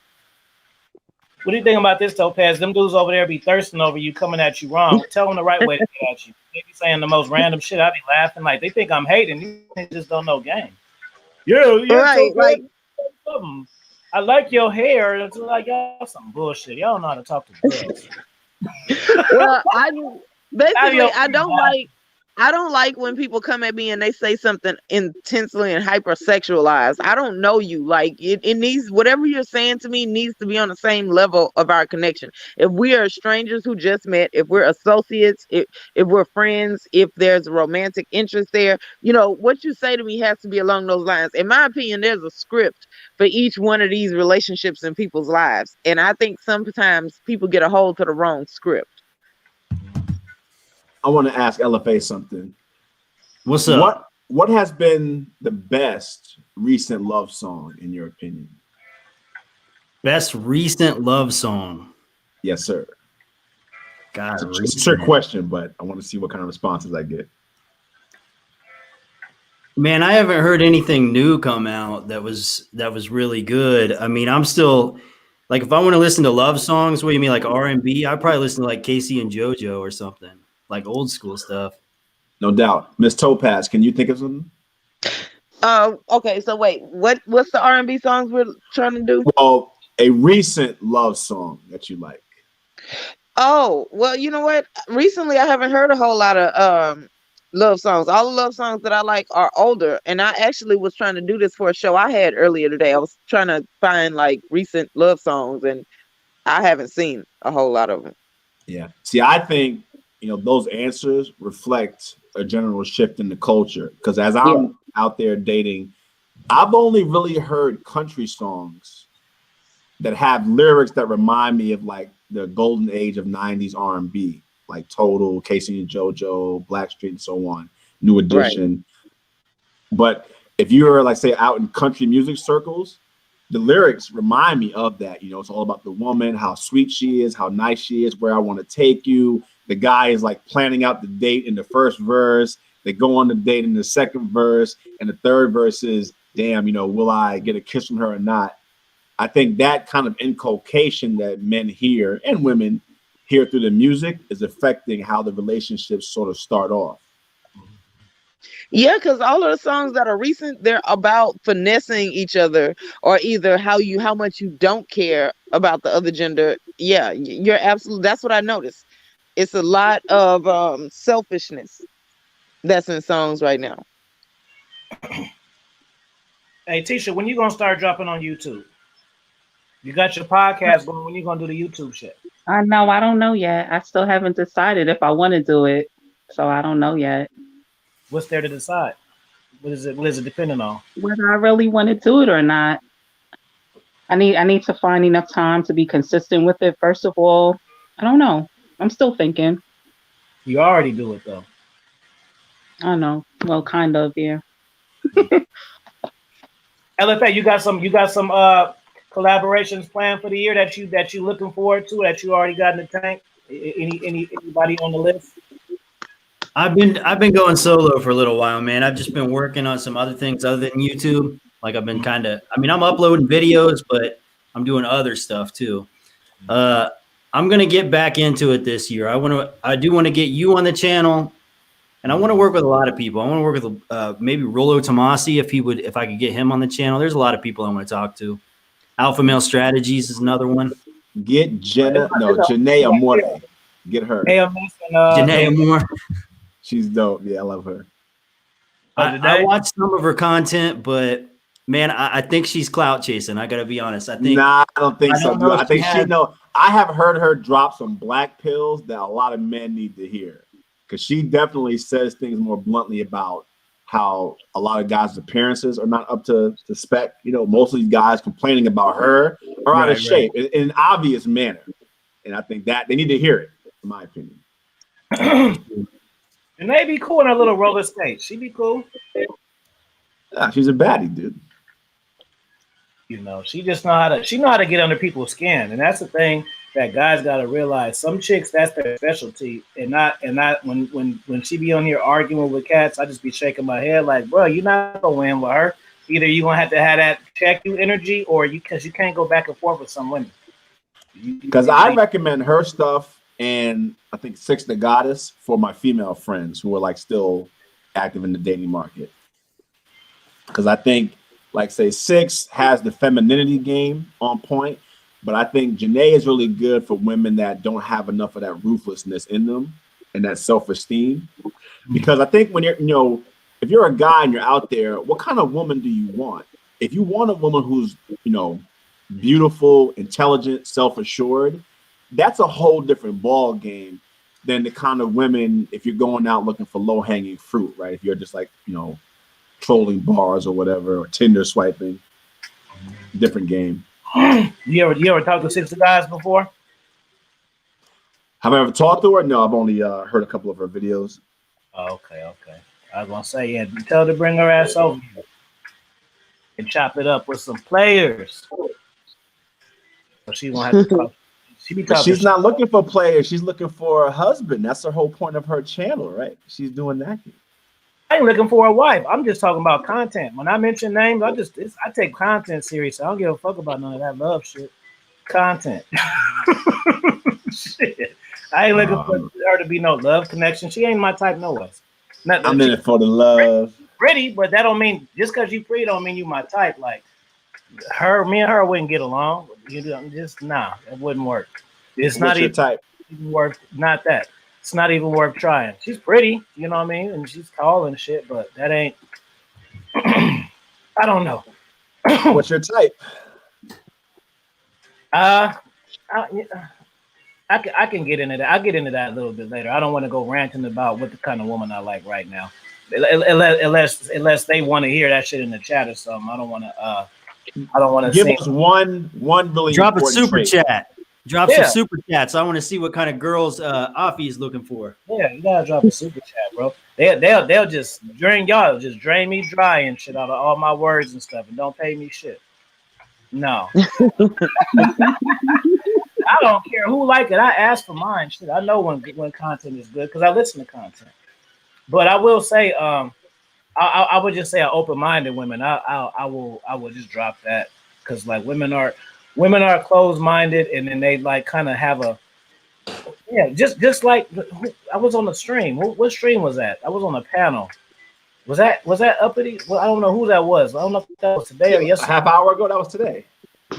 Speaker 1: What do you think about this, Topaz? Them dudes over there be thirsting over you, coming at you wrong. Tell them the right way to get at you. They be saying the most random shit. I be laughing like they think I'm hating. They just don't know game. Yeah,
Speaker 4: Right,
Speaker 1: Topaz,
Speaker 4: like
Speaker 1: I like your hair. It's like y'all some bullshit. Y'all don't know how to talk to girls.
Speaker 4: well, I don't like when people come at me and they say something intensely and hypersexualized. I don't know you. Like it needs, whatever you're saying to me needs to be on the same level of our connection. If we are strangers who just met, if we're associates, if we're friends, if there's a romantic interest there, what you say to me has to be along those lines. In my opinion, there's a script for each one of these relationships in people's lives. And I think sometimes people get a hold to the wrong script.
Speaker 6: I want to ask Lfa something.
Speaker 5: What's up?
Speaker 6: What has been the best recent love song in your opinion?
Speaker 5: Best recent love song?
Speaker 6: Yes, sir.
Speaker 5: God,
Speaker 6: it's a trick question, but I want to see what kind of responses I get.
Speaker 5: Man, I haven't heard anything new come out that was really good. I mean, I'm still like, if I want to listen to love songs, what do you mean, like R&B? I'd probably listen to like Casey and JoJo or something, like old school stuff.
Speaker 6: No doubt. Miss Topaz, can you think of something?
Speaker 4: Okay, so wait, what's the R&B songs we're trying to do?
Speaker 6: Well, a recent love song that you like.
Speaker 4: Oh, well, you know what? Recently, I haven't heard a whole lot of love songs. All the love songs that I like are older, and I actually was trying to do this for a show I had earlier today. I was trying to find like recent love songs, and I haven't seen a whole lot of them.
Speaker 6: Yeah. See, I think those answers reflect a general shift in the culture. Because as I'm out there dating, I've only really heard country songs that have lyrics that remind me of like the golden age of 90s R&B, like Total, Casey and JoJo, Blackstreet, and so on, New Edition. Right. But if you're like say out in country music circles, the lyrics remind me of that. You know, it's all about the woman, how sweet she is, how nice she is, where I want to take you. The guy is like planning out the date in the first verse. They go on the date in the second verse, and the third verse is, damn, you know, will I get a kiss from her or not? I think that kind of inculcation that men hear and women hear through the music is affecting how the relationships sort of start off.
Speaker 4: Yeah, because all of the songs that are recent, they're about finessing each other, or either how much you don't care about the other gender. Yeah, you're absolutely. That's what I noticed. It's a lot of selfishness that's in songs right now.
Speaker 1: Hey, Tisha, when you gonna start dropping on YouTube? You got your podcast going. When you gonna do the YouTube shit?
Speaker 3: I know. I don't know yet. I still haven't decided if I want to do it. So I don't know yet.
Speaker 1: What's there to decide? What is it depending on?
Speaker 3: Whether I really want to do it or not. I need to find enough time to be consistent with it. First of all, I don't know. I'm still thinking.
Speaker 1: You already do it though.
Speaker 3: I don't know. Well, kind of, yeah.
Speaker 1: Lfa, you got some collaborations planned for the year that you looking forward to, that you already got in the tank? Anybody on the list?
Speaker 5: I've been going solo for a little while, man. I've just been working on some other things other than YouTube. Like I've been I'm uploading videos, but I'm doing other stuff too. I'm gonna get back into it this year. I do want to get you on the channel, and I want to work with a lot of people. I want to work with maybe Rollo Tomasi if I could get him on the channel. There's a lot of people I want to talk to. Alpha Male Strategies is another one.
Speaker 6: Get Janae Amore. Get her.
Speaker 5: Janae Amore.
Speaker 6: She's dope. Yeah, I love her.
Speaker 5: I watched some of her content, but man, I think she's clout chasing. I gotta be honest. I don't think so, dude.
Speaker 6: I think I have heard her drop some black pills that a lot of men need to hear, because she definitely says things more bluntly about how a lot of guys' appearances are not up to spec. You know, most of these guys complaining about her are out of shape in an obvious manner, and I think that they need to hear it, in my opinion.
Speaker 1: And they be cool in her little roller skate. She be cool.
Speaker 6: Yeah, she's a baddie, dude.
Speaker 1: You know, she just know how to get under people's skin, and that's the thing that guys got to realize. Some chicks, that's their specialty, and not when she be on here arguing with cats, I just be shaking my head like, bro, you're not gonna win with her. Either you're gonna have that check you energy, or because you can't go back and forth with some women.
Speaker 6: Because I recommend her stuff, and I think Six the Goddess for my female friends who are like still active in the dating market. Because I think, like say, Six has the femininity game on point, but I think Janae is really good for women that don't have enough of that ruthlessness in them and that self-esteem. Because I think when if you're a guy and you're out there, what kind of woman do you want? If you want a woman who's, beautiful, intelligent, self-assured, that's a whole different ball game than the kind of women, if you're going out looking for low-hanging fruit, right? If you're just like, trolling bars or whatever, or Tinder swiping, different game.
Speaker 1: You ever talked to Six Guys before?
Speaker 6: Have I ever talked to her? No, I've only heard a couple of her videos.
Speaker 1: Oh, okay. I was gonna say, yeah, tell her to bring her ass over here and chop it up with some players. So she won't have to talk.
Speaker 6: She's not looking for players. She's looking for a husband. That's the whole point of her channel, right? She's doing that.
Speaker 1: I ain't looking for a wife. I'm just talking about content. When I mention names, I take content serious. I don't give a fuck about none of that love shit. Content. Shit. I ain't looking for her to be no love connection. She ain't my type no way.
Speaker 6: I'm in it for the love.
Speaker 1: Pretty, but that don't mean just because you pretty don't mean you my type. Like me and her wouldn't get along. It wouldn't work. It's not even
Speaker 6: type.
Speaker 1: Worth. Not that. It's not even worth trying. She's pretty, you know what I mean, and she's tall and shit, but that ain't. I don't know.
Speaker 6: What's your type?
Speaker 1: I can get into that. I'll get into that a little bit later. I don't want to go ranting about what the kind of woman I like right now, unless they want to hear that shit in the chat or something. I don't want to.
Speaker 6: Give us one really
Speaker 5: drop a super chat. Drop
Speaker 1: Yeah.
Speaker 5: some super chats. I want to see what kind of girls Afi is looking for.
Speaker 1: Yeah, you gotta drop a super chat, bro. They'll just drain y'all, just drain me dry and shit out of all my words and stuff, and don't pay me shit. No, I don't care who like it. I ask for mine. Shit, I know when content is good because I listen to content. But I will say, I would just say open-minded women. I will just drop that because like women are closed-minded, and then they like kind of have a just like I was on the stream. What stream was that? I was on a panel. Was that uppity? Well, I don't know who that was. I don't know if that was today or yesterday.
Speaker 6: A half hour ago, that was today.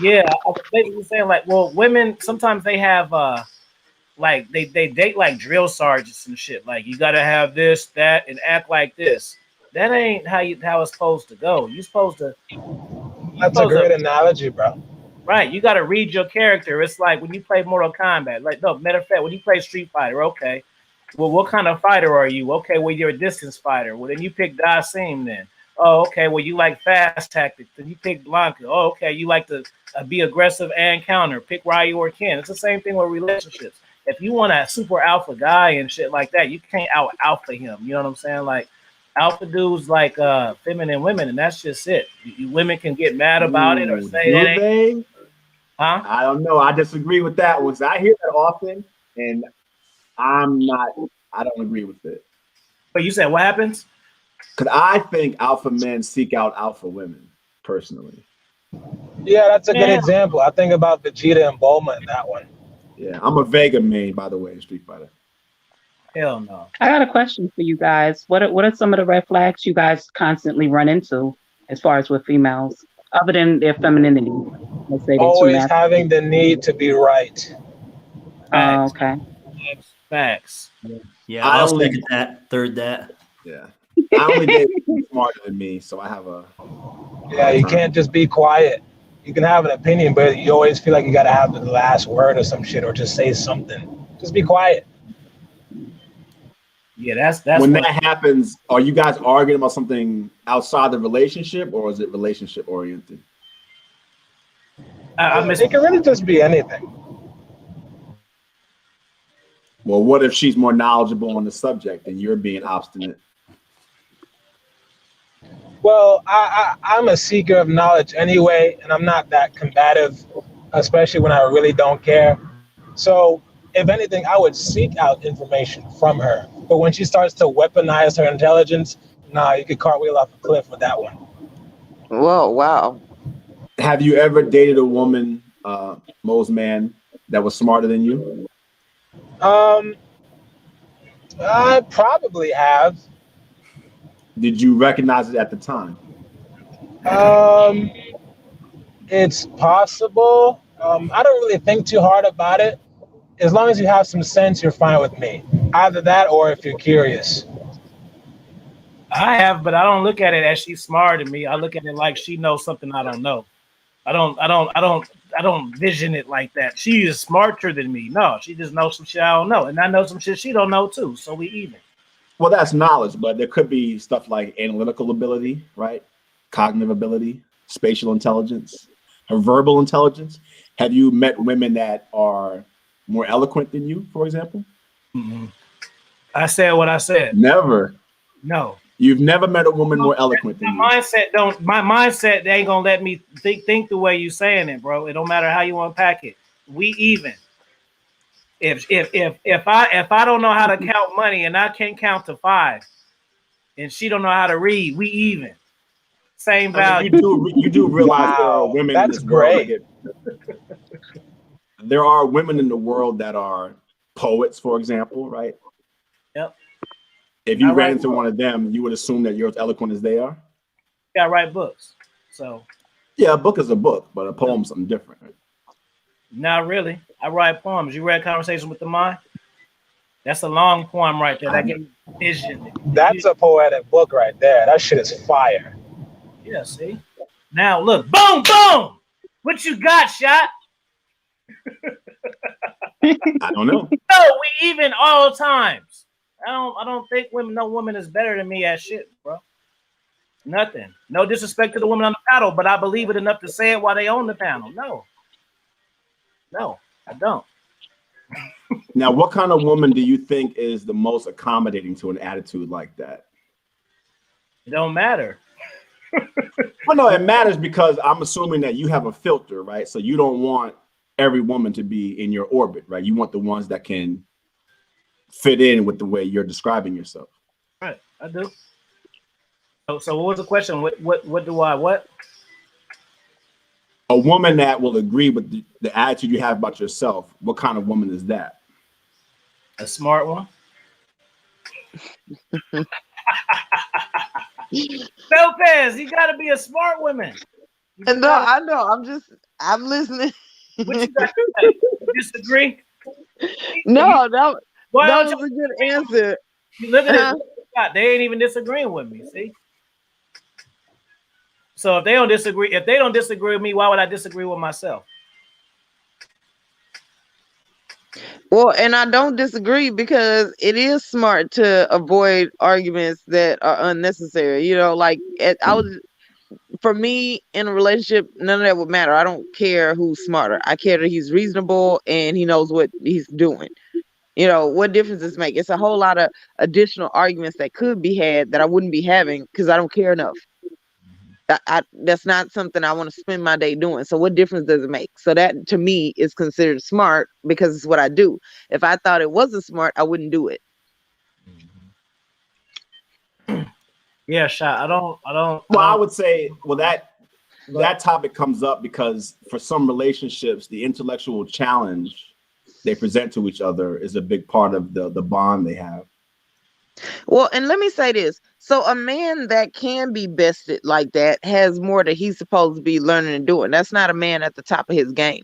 Speaker 1: Yeah, I was basically saying like, well, women sometimes they have like they date like drill sergeants and shit. Like you gotta have this, that, and act like this. That ain't how it's supposed to go. You're supposed to.
Speaker 2: That's a great analogy, bro.
Speaker 1: Right, you got to read your character. It's like when you play Mortal Kombat. Like, no, matter of fact, when you play Street Fighter, okay, well, what kind of fighter are you? Okay, well, you're a distance fighter. Well, then you pick Daseem then. Oh, okay, well, you like fast tactics. Then you pick Blanca. Oh, okay, you like to be aggressive and counter. Pick Ryu or Ken. It's the same thing with relationships. If you want a super alpha guy and shit like that, you can't out alpha him. You know what I'm saying? Like, alpha dudes like feminine women, and that's just it. Women can get mad about it or say that ain't. Huh?
Speaker 6: I don't know. I disagree with that one. I hear that often, and I don't agree with it.
Speaker 1: But you said what happens?
Speaker 6: Because I think alpha men seek out alpha women, personally.
Speaker 2: Yeah, that's a good example. I think about Vegeta and Bulma in that one.
Speaker 6: Yeah, I'm a Vega main, by the way, in Street Fighter.
Speaker 1: Hell no.
Speaker 3: I got a question for you guys. What are some of the red flags you guys constantly run into as far as with females, other than their femininity? Let's say
Speaker 2: always having the need to be right.
Speaker 3: Oh, okay.
Speaker 1: Facts.
Speaker 5: Yeah, I'll second that. Third that.
Speaker 6: Yeah. I only date smarter than me, so I have a.
Speaker 2: Yeah, you can't just be quiet. You can have an opinion, but you always feel like you got to have the last word or some shit, or just say something. Just be quiet.
Speaker 1: Yeah, that's
Speaker 6: when that happens. Are you guys arguing about something outside the relationship, or is it relationship oriented?
Speaker 2: It can really just be anything.
Speaker 6: Well, what if she's more knowledgeable on the subject and you're being obstinate?
Speaker 2: Well, I'm a seeker of knowledge anyway, and I'm not that combative, especially when I really don't care. So, if anything, I would seek out information from her. But when she starts to weaponize her intelligence, nah, you could cartwheel off a cliff with that one.
Speaker 4: Whoa, wow.
Speaker 6: Have you ever dated a woman, Mo's man, that was smarter than you?
Speaker 2: I probably have.
Speaker 6: Did you recognize it at the time?
Speaker 2: It's possible. I don't really think too hard about it. As long as you have some sense, you're fine with me. Either that, or if you're curious.
Speaker 1: I have, but I don't look at it as she's smarter than me. I look at it like she knows something I don't know. I don't vision it like that. She is smarter than me. No, she just knows some shit I don't know, and I know some shit she don't know too. So we even.
Speaker 6: Well, that's knowledge, but there could be stuff like analytical ability, right? Cognitive ability, spatial intelligence, her verbal intelligence. Have you met women that are more eloquent than you, for example?
Speaker 1: Mm-hmm. I said what I said.
Speaker 6: Never.
Speaker 1: No.
Speaker 6: You've never met a woman more eloquent than you.
Speaker 1: My mindset, they ain't gonna let me think the way you saying it, bro. It don't matter how you unpack it. We even. If I don't know how to count money and I can't count to 5, and she don't know how to read, we even. Same value.
Speaker 6: You do realize there are women in this world. There are women in the world that are poets, for example, right?
Speaker 1: Yep.
Speaker 6: If you ran into one of them, you would assume that you're as eloquent as they are.
Speaker 1: Yeah, I write books. So.
Speaker 6: Yeah, a book is a book, but a poem's something different. Right?
Speaker 1: Not really. I write poems. You read Conversation with the Mind? That's a long poem right there. That gives vision.
Speaker 2: That's a poetic book right there. That shit is fire.
Speaker 1: Yeah, see? Now look, boom, boom! What you got, Shot?
Speaker 6: I don't know.
Speaker 1: No, we even all times. I don't think no woman is better than me at shit, bro. Nothing. No disrespect to the woman on the panel, but I believe it enough to say it while they own the panel. No. I don't.
Speaker 6: Now, what kind of woman do you think is the most accommodating to an attitude like that?
Speaker 1: It don't matter.
Speaker 6: Well, no, it matters because I'm assuming that you have a filter, right? So you don't want every woman to be in your orbit, right? You want the ones that can fit in with the way you're describing yourself.
Speaker 1: Right, I do. So what was the question? What do I what?
Speaker 6: A woman that will agree with the attitude you have about yourself. What kind of woman is that?
Speaker 1: A smart one. Topaz, you gotta be a smart woman.
Speaker 4: No, I know. I'm listening.
Speaker 1: What you got to say? You disagree?
Speaker 4: No, that
Speaker 1: Why
Speaker 4: that
Speaker 1: don't
Speaker 4: was a good answer.
Speaker 1: you look at it? They ain't even disagreeing with me. See? So if they don't disagree with me, why would I disagree with myself?
Speaker 4: Well, and I don't disagree because it is smart to avoid arguments that are unnecessary. You know, like for me in a relationship, none of that would matter. I don't care who's smarter. I care that he's reasonable and he knows what he's doing. You know, what difference does it make? It's a whole lot of additional arguments that could be had that I wouldn't be having because I don't care enough. That's not something I want to spend my day doing. So what difference does it make? So that to me is considered smart because it's what I do. If I thought it wasn't smart, I wouldn't do it.
Speaker 1: Yeah, shot. I don't.
Speaker 6: Well, I would say, that topic comes up because for some relationships, the intellectual challenge they present to each other is a big part of the bond they have.
Speaker 4: Well, and let me say this. So a man that can be bested like that has more that he's supposed to be learning and doing. That's not a man at the top of his game.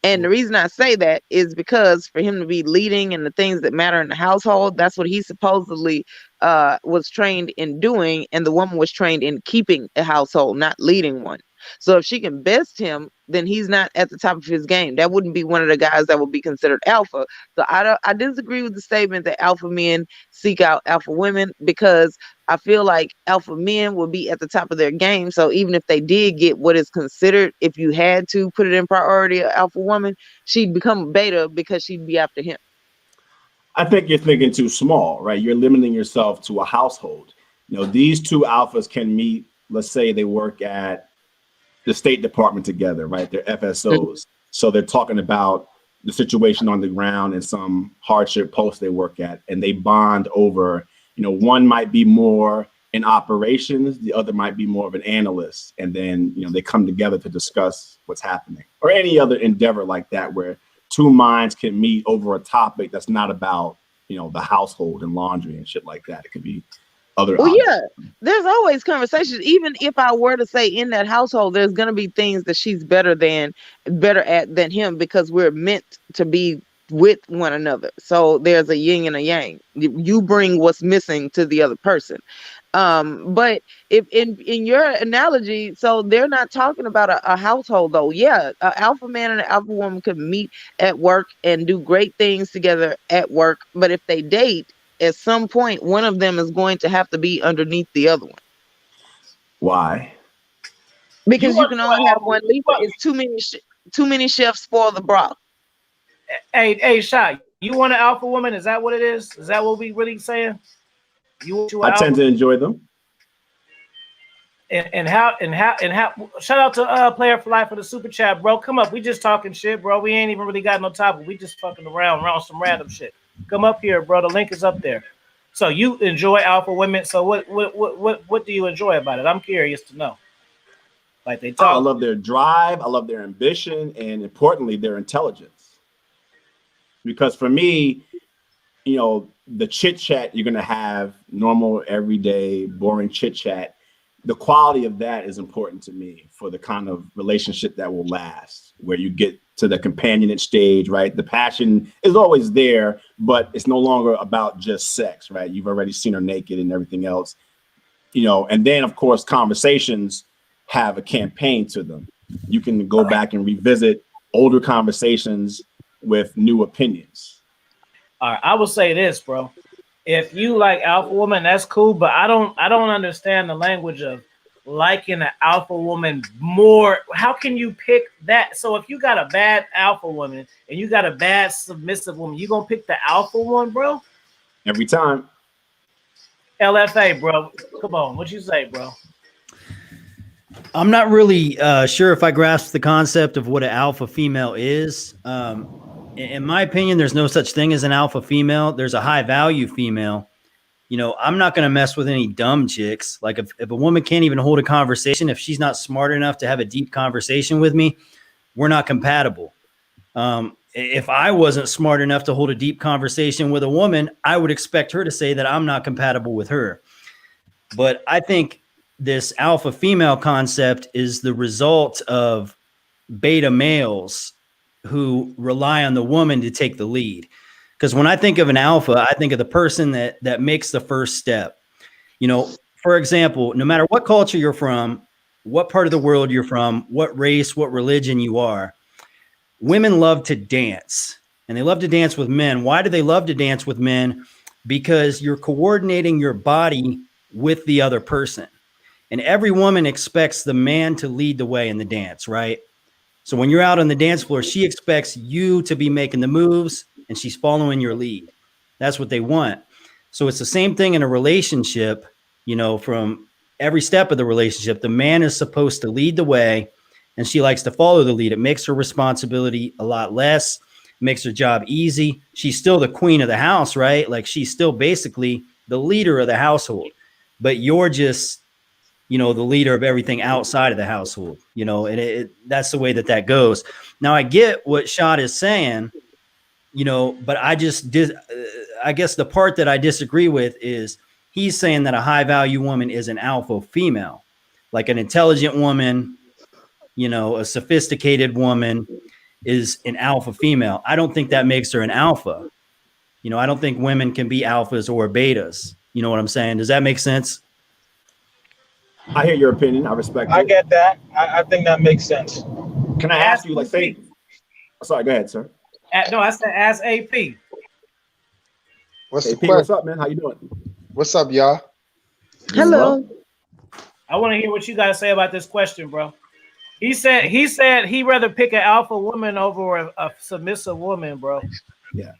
Speaker 4: And the reason I say that is because for him to be leading in the things that matter in the household, that's what he supposedly was trained in doing. And the woman was trained in keeping a household, not leading one. So if she can best him, then he's not at the top of his game. That wouldn't be one of the guys that would be considered alpha. So I disagree with the statement that alpha men seek out alpha women because I feel like alpha men will be at the top of their game. So even if they did get what is considered, if you had to put it in priority, an alpha woman, she'd become beta because she'd be after him.
Speaker 6: I think you're thinking too small, right? You're limiting yourself to a household. You know, these two alphas can meet, let's say they work at the State Department together, right? They're FSOs. So they're talking about the situation on the ground and some hardship post they work at, and they bond over, you know, one might be more in operations, the other might be more of an analyst. And then, you know, they come together to discuss what's happening, or any other endeavor like that, where two minds can meet over a topic that's not about, you know, the household and laundry and shit like that. It could be other.
Speaker 4: Well, yeah, there's always conversations. Even if I were to say in that household, there's going to be things that she's better at than him because we're meant to be with one another. So there's a yin and a yang. You bring what's missing to the other person. But if in your analogy, so they're not talking about a household though. Yeah, an alpha man and an alpha woman could meet at work and do great things together at work. But if they date, at some point, one of them is going to have to be underneath the other one.
Speaker 6: Why?
Speaker 4: Because you can only have one leader. It's too many chefs spoil the broth.
Speaker 1: Hey, Shot, you want an alpha woman? Is that what it is? Is that what we really saying?
Speaker 6: I tend to enjoy them.
Speaker 1: And how? Shout out to Player for Life for the super chat, bro. Come up. We just talking shit, bro. We ain't even really got no topic. We just fucking around some random shit. Come up here, bro. The link is up there. So you enjoy alpha women. So what do you enjoy about it? I'm curious to know. Like they talk.
Speaker 6: I love their drive. I love their ambition, and importantly, their intelligence. Because for me, you know, the chit chat you're gonna have, normal, everyday, boring chit chat. The quality of that is important to me for the kind of relationship that will last, where you get to the companionate stage, right? The passion is always there, but it's no longer about just sex, right? You've already seen her naked and everything else, you know. And then, of course, conversations have a campaign to them. You can go back and revisit older conversations with new opinions.
Speaker 1: All right, I will say this, bro. If you like alpha woman, that's cool, but I don't understand the language of liking an alpha woman more? How can you pick that? So if you got a bad alpha woman and you got a bad submissive woman, you gonna pick the alpha one, bro?
Speaker 6: Every time.
Speaker 1: LFA, bro. Come on, what you say, bro?
Speaker 5: I'm not really sure if I grasp the concept of what an alpha female is. In my opinion, there's no such thing as an alpha female. There's a high value female. You know, I'm not going to mess with any dumb chicks. Like if a woman can't even hold a conversation, if she's not smart enough to have a deep conversation with me, we're not compatible. If I wasn't smart enough to hold a deep conversation with a woman, I would expect her to say that I'm not compatible with her. But I think this alpha female concept is the result of beta males who rely on the woman to take the lead. Because when I think of an alpha, I think of the person that makes the first step. You know, for example, no matter what culture you're from, what part of the world you're from, what race, what religion you are, women love to dance, and they love to dance with men. Why do they love to dance with men? Because you're coordinating your body with the other person. And every woman expects the man to lead the way in the dance, right? So when you're out on the dance floor, she expects you to be making the moves and she's following your lead. That's what they want. So it's the same thing in a relationship, you know, from every step of the relationship, the man is supposed to lead the way and she likes to follow the lead. It makes her responsibility a lot less, makes her job easy. She's still the queen of the house, right? Like she's still basically the leader of the household, but you're just, you know, the leader of everything outside of the household, you know, and that's the way that goes. Now I get what Shad is saying, you know, but I just did. I guess the part that I disagree with is he's saying that a high value woman is an alpha female, like an intelligent woman, you know, a sophisticated woman is an alpha female. I don't think that makes her an alpha. You know, I don't think women can be alphas or betas. You know what I'm saying? Does that make sense?
Speaker 6: I hear your opinion. I respect it.
Speaker 2: I get that. I think that makes sense.
Speaker 6: Can I ask you, like, say, sorry, go ahead, sir.
Speaker 1: No, I said ask AP.
Speaker 7: What's
Speaker 6: AP,
Speaker 7: the question?
Speaker 6: what's up, man? How you doing?
Speaker 7: What's up, y'all?
Speaker 4: Hello.
Speaker 1: I want to hear what you got to say about this question, bro. He said he'd rather pick an alpha woman over a submissive woman, bro.
Speaker 6: Yeah.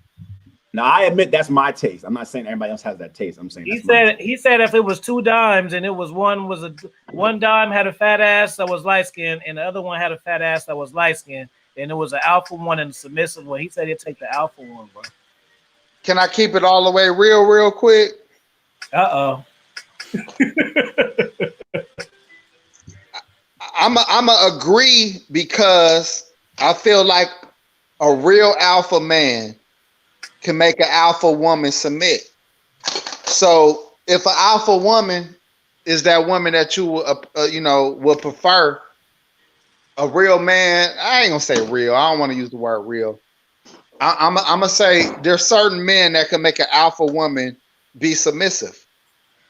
Speaker 6: Now I admit that's my taste. I'm not saying everybody else has that taste. I'm saying
Speaker 1: he said if it was two dimes and it was one dime had a fat ass that was light skinned and the other one had a fat ass that was light skinned, and it was an alpha one and a submissive one, he said he'd take the alpha one, bro.
Speaker 7: Can I keep it all the way real quick?
Speaker 1: Uh-oh.
Speaker 7: I'm a agree because I feel like a real alpha man can make an alpha woman submit. So if an alpha woman is that woman that you would prefer, a real man, I ain't gonna say real. I don't want to use the word real. I'm gonna say there's certain men that can make an alpha woman be submissive,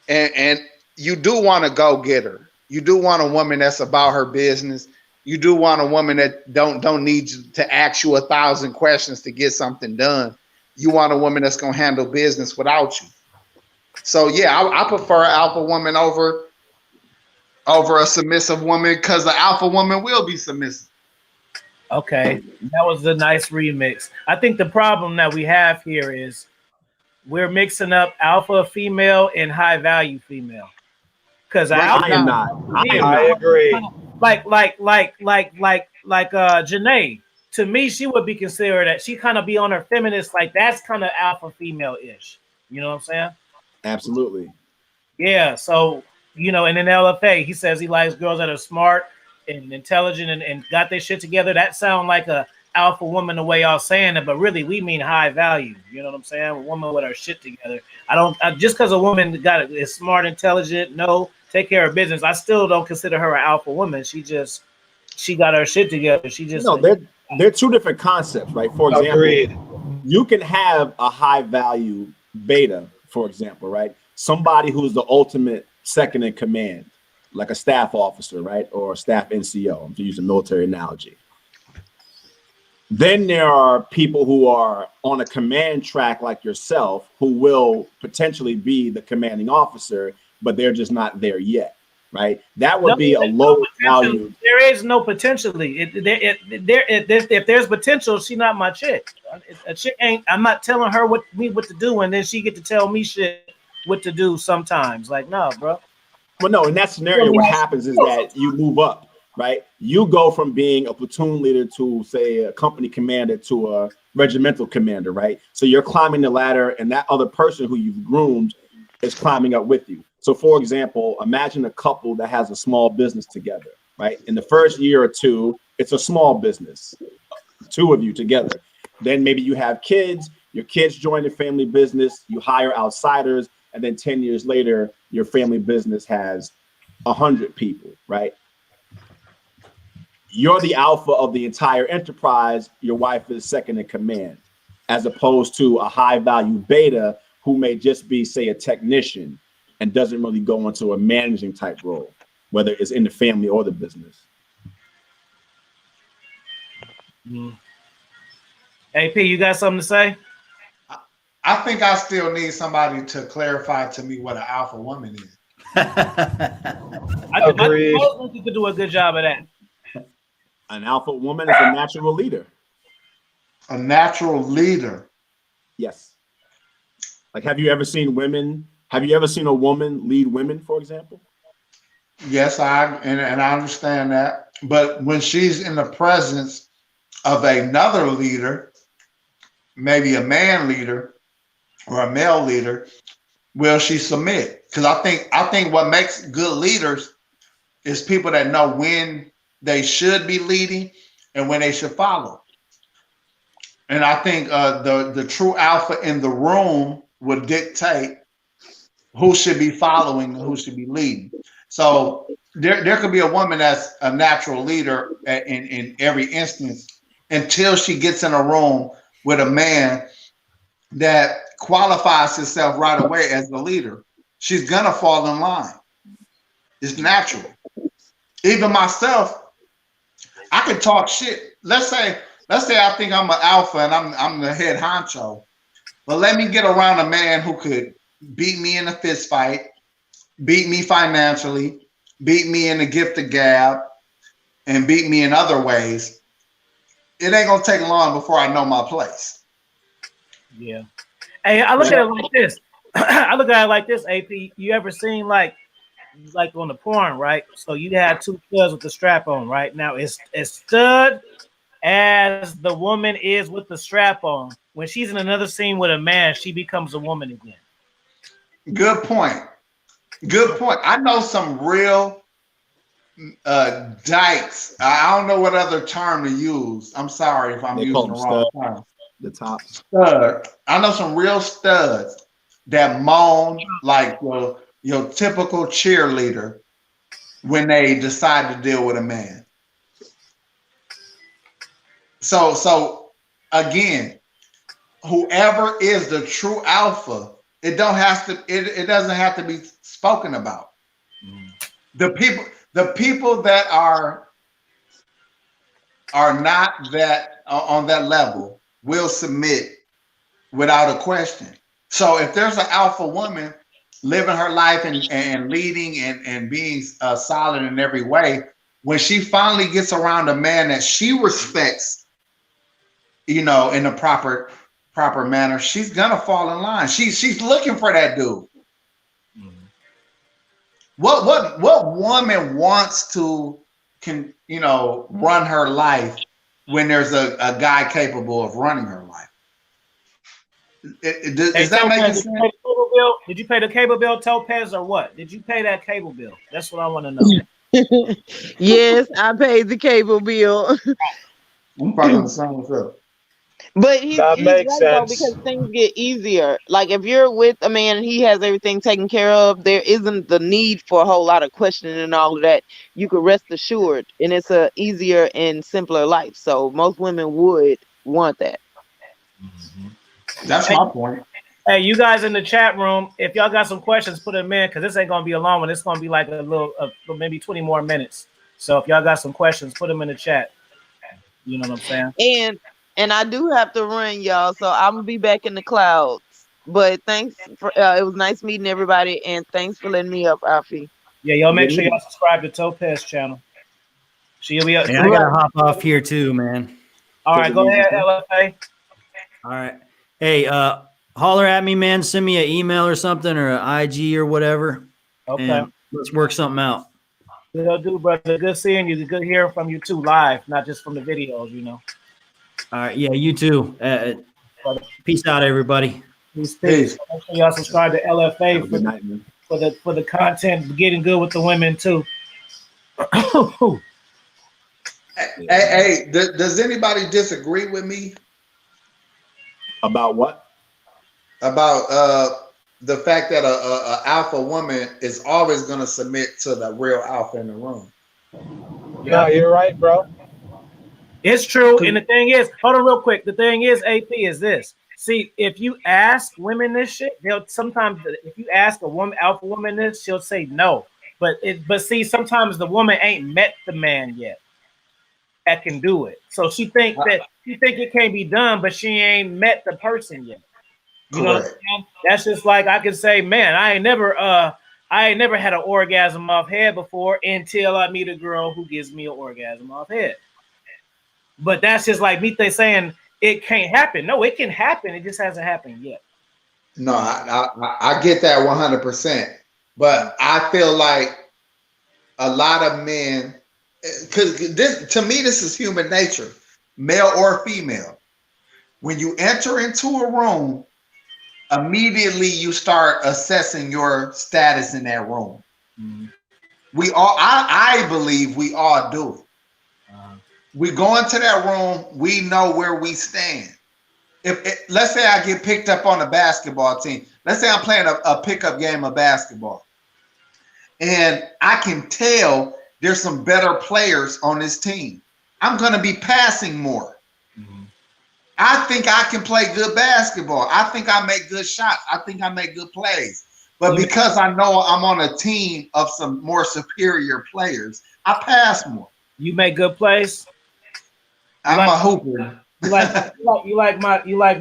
Speaker 7: and you do want to go get her. You do want a woman that's about her business. You do want a woman that don't need to ask you 1,000 questions to get something done. You want a woman that's gonna handle business without you. So yeah, I prefer an alpha woman over a submissive woman because the alpha woman will be submissive.
Speaker 1: Okay, that was a nice remix. I think the problem that we have here is we're mixing up alpha female and high value female. Because
Speaker 6: I am not.
Speaker 2: I agree.
Speaker 1: Like Janae. To me, she would be considered that she kind of be on her feminist, like that's kind of alpha female-ish. You know what I'm saying?
Speaker 6: Absolutely.
Speaker 1: Yeah. So, you know, and in LFA, he says he likes girls that are smart and intelligent and got their shit together. That sound like a alpha woman the way y'all saying it, but really we mean high value. You know what I'm saying? A woman with her shit together. Just because a woman is smart, intelligent, take care of business, I still don't consider her an alpha woman. She got her shit together.
Speaker 6: They're two different concepts, right? For example,
Speaker 2: agreed.
Speaker 6: You can have a high value beta, for example, right? Somebody who's the ultimate second in command, like a staff officer, right? Or a staff NCO, to use a military analogy. Then there are people who are on a command track like yourself who will potentially be the commanding officer, but they're just not there yet. right? That
Speaker 1: No,
Speaker 6: would be a
Speaker 1: there's no
Speaker 6: low
Speaker 1: potential.
Speaker 6: value.
Speaker 1: There is no potentially. If there's potential, she's not my chick. A chick ain't. I'm not telling her what to do, and then she get to tell me shit what to do sometimes. Like, nah, bro.
Speaker 6: Well, no, in that scenario, what happens is that you move up, right? You go from being a platoon leader to, say, a company commander to a regimental commander, right? So you're climbing the ladder, and that other person who you've groomed is climbing up with you. So, for example, imagine a couple that has a small business together, right? In the first year or two, it's a small business, two of you together. Then maybe you have kids, your kids join the family business, you hire outsiders, and then 10 years later, your family business has 100 people, right? You're the alpha of the entire enterprise. Your wife is second in command, as opposed to a high value beta who may just be, say, a technician and doesn't really go into a managing type role, whether it's in the family or the business.
Speaker 1: AP, you got something to say?
Speaker 7: I think I still need somebody to clarify to me what an alpha woman is.
Speaker 1: I think you could do a good job of that.
Speaker 6: An alpha woman is a natural leader.
Speaker 7: A natural leader.
Speaker 6: Yes. Like, have you ever seen a woman lead women, for example?
Speaker 7: Yes, and I understand that. But when she's in the presence of another leader, maybe a man leader or a male leader, will she submit? Because I think what makes good leaders is people that know when they should be leading and when they should follow. And I think the true alpha in the room would dictate who should be following and who should be leading. So there could be a woman that's a natural leader in every instance until she gets in a room with a man that qualifies himself right away as the leader. She's gonna fall in line. It's natural. Even myself, I could talk shit. Let's say I think I'm an alpha and I'm the head honcho. But let me get around a man who could beat me in a fist fight, beat me financially, beat me in the gift of gab, and beat me in other ways. It ain't gonna take long before I know my place.
Speaker 1: Yeah. Hey, I look at it like this. I look at it like this, AP. You ever seen like on the porn, right? So you had two studs with the strap on, right? Now it's stud as the woman is with the strap on. When she's in another scene with a man, she becomes a woman again.
Speaker 7: Good point. Good point. I know some real dykes. I don't know what other term to use. I'm sorry if I'm using the wrong term.
Speaker 6: The top
Speaker 7: stud. I know some real studs that moan like your typical cheerleader when they decide to deal with a man. So again, whoever is the true alpha, it doesn't have to be spoken about. The people that are not that on that level will submit without a question. So if there's an alpha woman living her life and leading and being solid in every way, when she finally gets around a man that she respects, in a proper manner, she's gonna fall in line. She's looking for that dude. What woman wants to run her life when there's a guy capable of running her life? Is that making sense?
Speaker 1: Did you pay the cable bill, Topaz, or what? Did you pay that cable bill? That's what I want to know.
Speaker 4: Yes, I paid the cable bill.
Speaker 7: I'm probably on the same with
Speaker 4: But he's right
Speaker 2: sense.
Speaker 4: though, because things get easier. Like if you're with a man and he has everything taken care of, there isn't the need for a whole lot of questioning and all of that. You could rest assured, and it's a easier and simpler life. So most women would want that.
Speaker 7: That's my point.
Speaker 1: Hey, you guys in the chat room, if y'all got some questions, put them in, because this ain't gonna be a long one. It's gonna be like a little, maybe 20 more minutes. So if y'all got some questions, put them in the chat. You know what I'm
Speaker 4: saying? And I do have to run, y'all. So I'm gonna be back in the clouds. But thanks for it was nice meeting everybody, and thanks for letting me up, Alfie.
Speaker 1: Yeah, y'all make
Speaker 6: Yeah.
Speaker 1: sure y'all subscribe to Topaz channel. She'll be up.
Speaker 5: Hey, I gotta hop off here too, man.
Speaker 1: All right, go ahead, LFA.
Speaker 5: All right. Hey, holler at me, man. Send me an email or something or an IG or whatever.
Speaker 1: Okay.
Speaker 5: And let's work something out.
Speaker 1: Good do, brother. Good seeing you. Good hearing from you too, live, not just from the videos, you know.
Speaker 5: All right. Yeah, you too. Peace out, everybody.
Speaker 1: Peace.
Speaker 7: Peace.
Speaker 1: Make sure y'all subscribe to LFA
Speaker 6: Have a good night, man.
Speaker 1: for the content, getting good with the women too.
Speaker 7: Hey, does anybody disagree with me
Speaker 6: About what?
Speaker 7: about the fact that a alpha woman is always going to submit to the real alpha in the room?
Speaker 2: No, you're right, bro.
Speaker 1: It's true. And the thing is, hold on real quick. The thing is, AP, is this. See, if you ask women this shit, they'll sometimes, if you ask a woman, alpha woman this, she'll say no. But see, sometimes the woman ain't met the man yet that can do it. So she think it can't be done, but she ain't met the person yet. You know what I'm saying? That's just like I can say, man, I ain't never had an orgasm off head before until I meet a girl who gives me an orgasm off head. But that's just like me saying it can't happen. No, it can happen. It just hasn't happened yet.
Speaker 7: No, I get that 100%. But I feel like a lot of men, because to me, this is human nature, male or female. When you enter into a room, immediately you start assessing your status in that room.
Speaker 1: Mm-hmm.
Speaker 7: We all, I believe we all do it. We go into that room, we know where we stand. Let's say I get picked up on a basketball team. Let's say I'm playing a pickup game of basketball. And I can tell there's some better players on this team. I'm going to be passing more. Mm-hmm. I think I can play good basketball. I think I make good shots. I think I make good plays. But because I know I'm on a team of some more superior players, I pass more.
Speaker 1: You make good plays?
Speaker 7: I'm a hooper.
Speaker 1: You like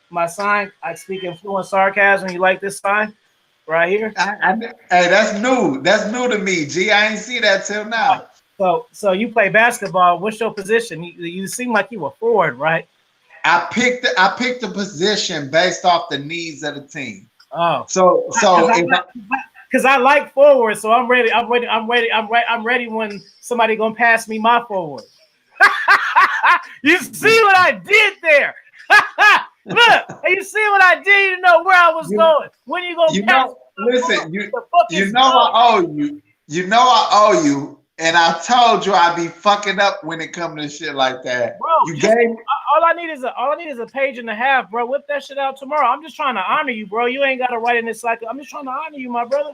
Speaker 1: my sign? I speak in fluent sarcasm. You like this sign right here?
Speaker 7: Hey, that's new. That's new to me, G. I ain't see that till now.
Speaker 1: So you play basketball. What's your position? You seem like you were forward, right?
Speaker 7: I picked the position based off the needs of the team.
Speaker 1: Oh,
Speaker 7: because
Speaker 1: I like forward, so I'm ready. I'm ready when somebody gonna pass me my forward. You see what I did there? Look, you see what I did? You know where I was going. When you gonna pass?
Speaker 7: Listen, you know I owe you. You know I owe you, and I told you I'd be fucking up when it comes to shit like that.
Speaker 1: Bro, all I need is a page and a half, bro. Whip that shit out tomorrow. I'm just trying to honor you, bro. You ain't gotta write in this cycle. I'm just trying to honor you, my brother.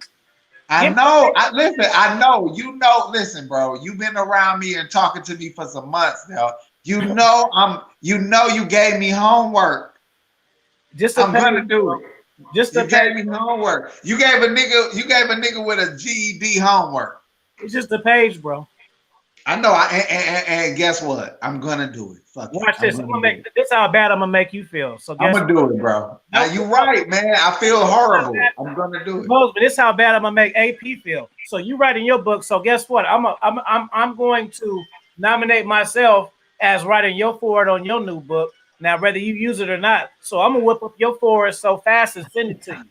Speaker 7: I know. I know. You know. Listen, bro. You've been around me and talking to me for some months now. You know you gave me homework. I'm gonna do it. You gave me homework. You gave a nigga with a GED homework.
Speaker 1: It's just a page, bro.
Speaker 7: I know. And guess what? I'm gonna do it. Fuck
Speaker 1: Watch this. This how bad I'm gonna make you feel. So
Speaker 7: I'm gonna do it, bro. You're right, man. I feel horrible. I'm gonna do it.
Speaker 1: But this how bad I'm gonna make AP feel. So you write in your book. So guess what? I'm going to nominate myself as writing your forward on your new book. Now, whether you use it or not. So I'm gonna whip up your forward so fast and send it to you.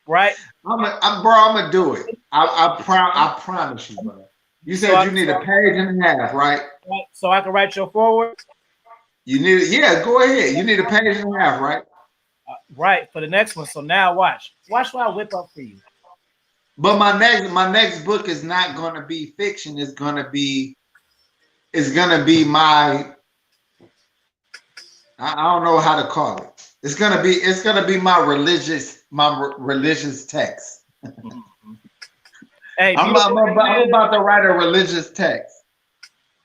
Speaker 1: Right?
Speaker 7: I'm gonna do it. I promise you, bro. You said you need a page and a half, right?
Speaker 1: So I can write your forward.
Speaker 7: You need it. Yeah, go ahead. You need a page and a half, right?
Speaker 1: Right, for the next one. So now watch what I whip up for you.
Speaker 7: But my next book is not gonna be fiction. It's gonna be my, I don't know how to call it. It's gonna be my religious text.
Speaker 1: Hey,
Speaker 7: I'm about to write a religious text.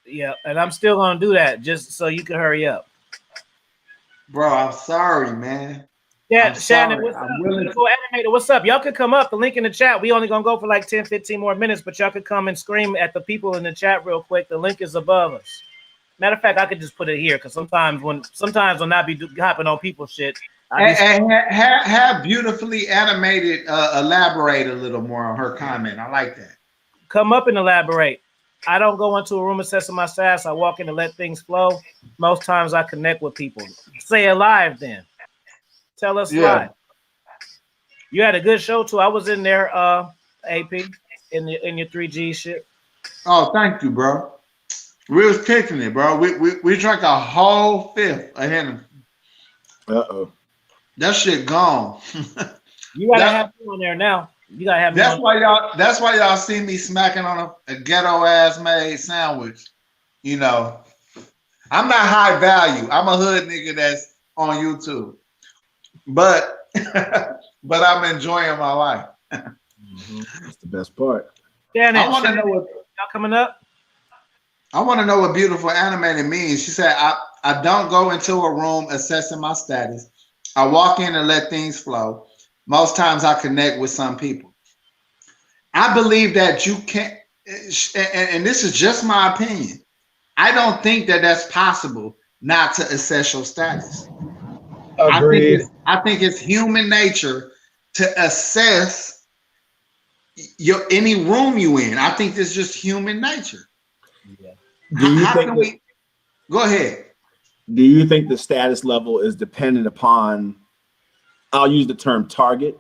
Speaker 1: Yeah, and I'm still gonna do that just so you can hurry up.
Speaker 7: Bro, I'm sorry, man.
Speaker 1: Yeah, Shannon, what's up? Animator, what's up? Y'all could come up. The link in the chat. We only gonna go for like 10, 15 more minutes, but y'all could come and scream at the people in the chat real quick. The link is above us. Matter of fact, I could just put it here because sometimes when I be hopping on people's shit,
Speaker 7: And have beautifully animated elaborate a little more on her comment. I like that.
Speaker 1: Come up and elaborate. I don't go into a room assessing my status. I walk in to let things flow. Most times I connect with people. Say it live then. Tell us live. You had a good show too. I was in there, AP, in your 3G shit.
Speaker 7: Oh, thank you, bro. We was kicking it, bro. We drank a whole fifth ahead of.
Speaker 6: Uh-oh.
Speaker 7: That shit gone.
Speaker 1: You gotta have me on there now. You gotta have me
Speaker 7: that's
Speaker 1: on.
Speaker 7: That's why y'all see me smacking on a ghetto ass made sandwich. You know, I'm not high value. I'm a hood nigga that's on YouTube, but but I'm enjoying my life.
Speaker 6: That's the best part.
Speaker 1: Janet,
Speaker 7: I want to know what
Speaker 1: y'all coming up.
Speaker 7: I want to know what beautiful animated means. She said, I don't go into a room assessing my status. I walk in and let things flow. Most times I connect with some people. I believe that you can't, and this is just my opinion. I don't think that that's possible not to assess your status.
Speaker 2: Agreed.
Speaker 7: I think it's human nature to assess any room you in. I think it's just human nature.
Speaker 1: Yeah.
Speaker 6: Do you think
Speaker 7: go ahead?
Speaker 6: Do you think the status level is dependent upon, I'll use the term target?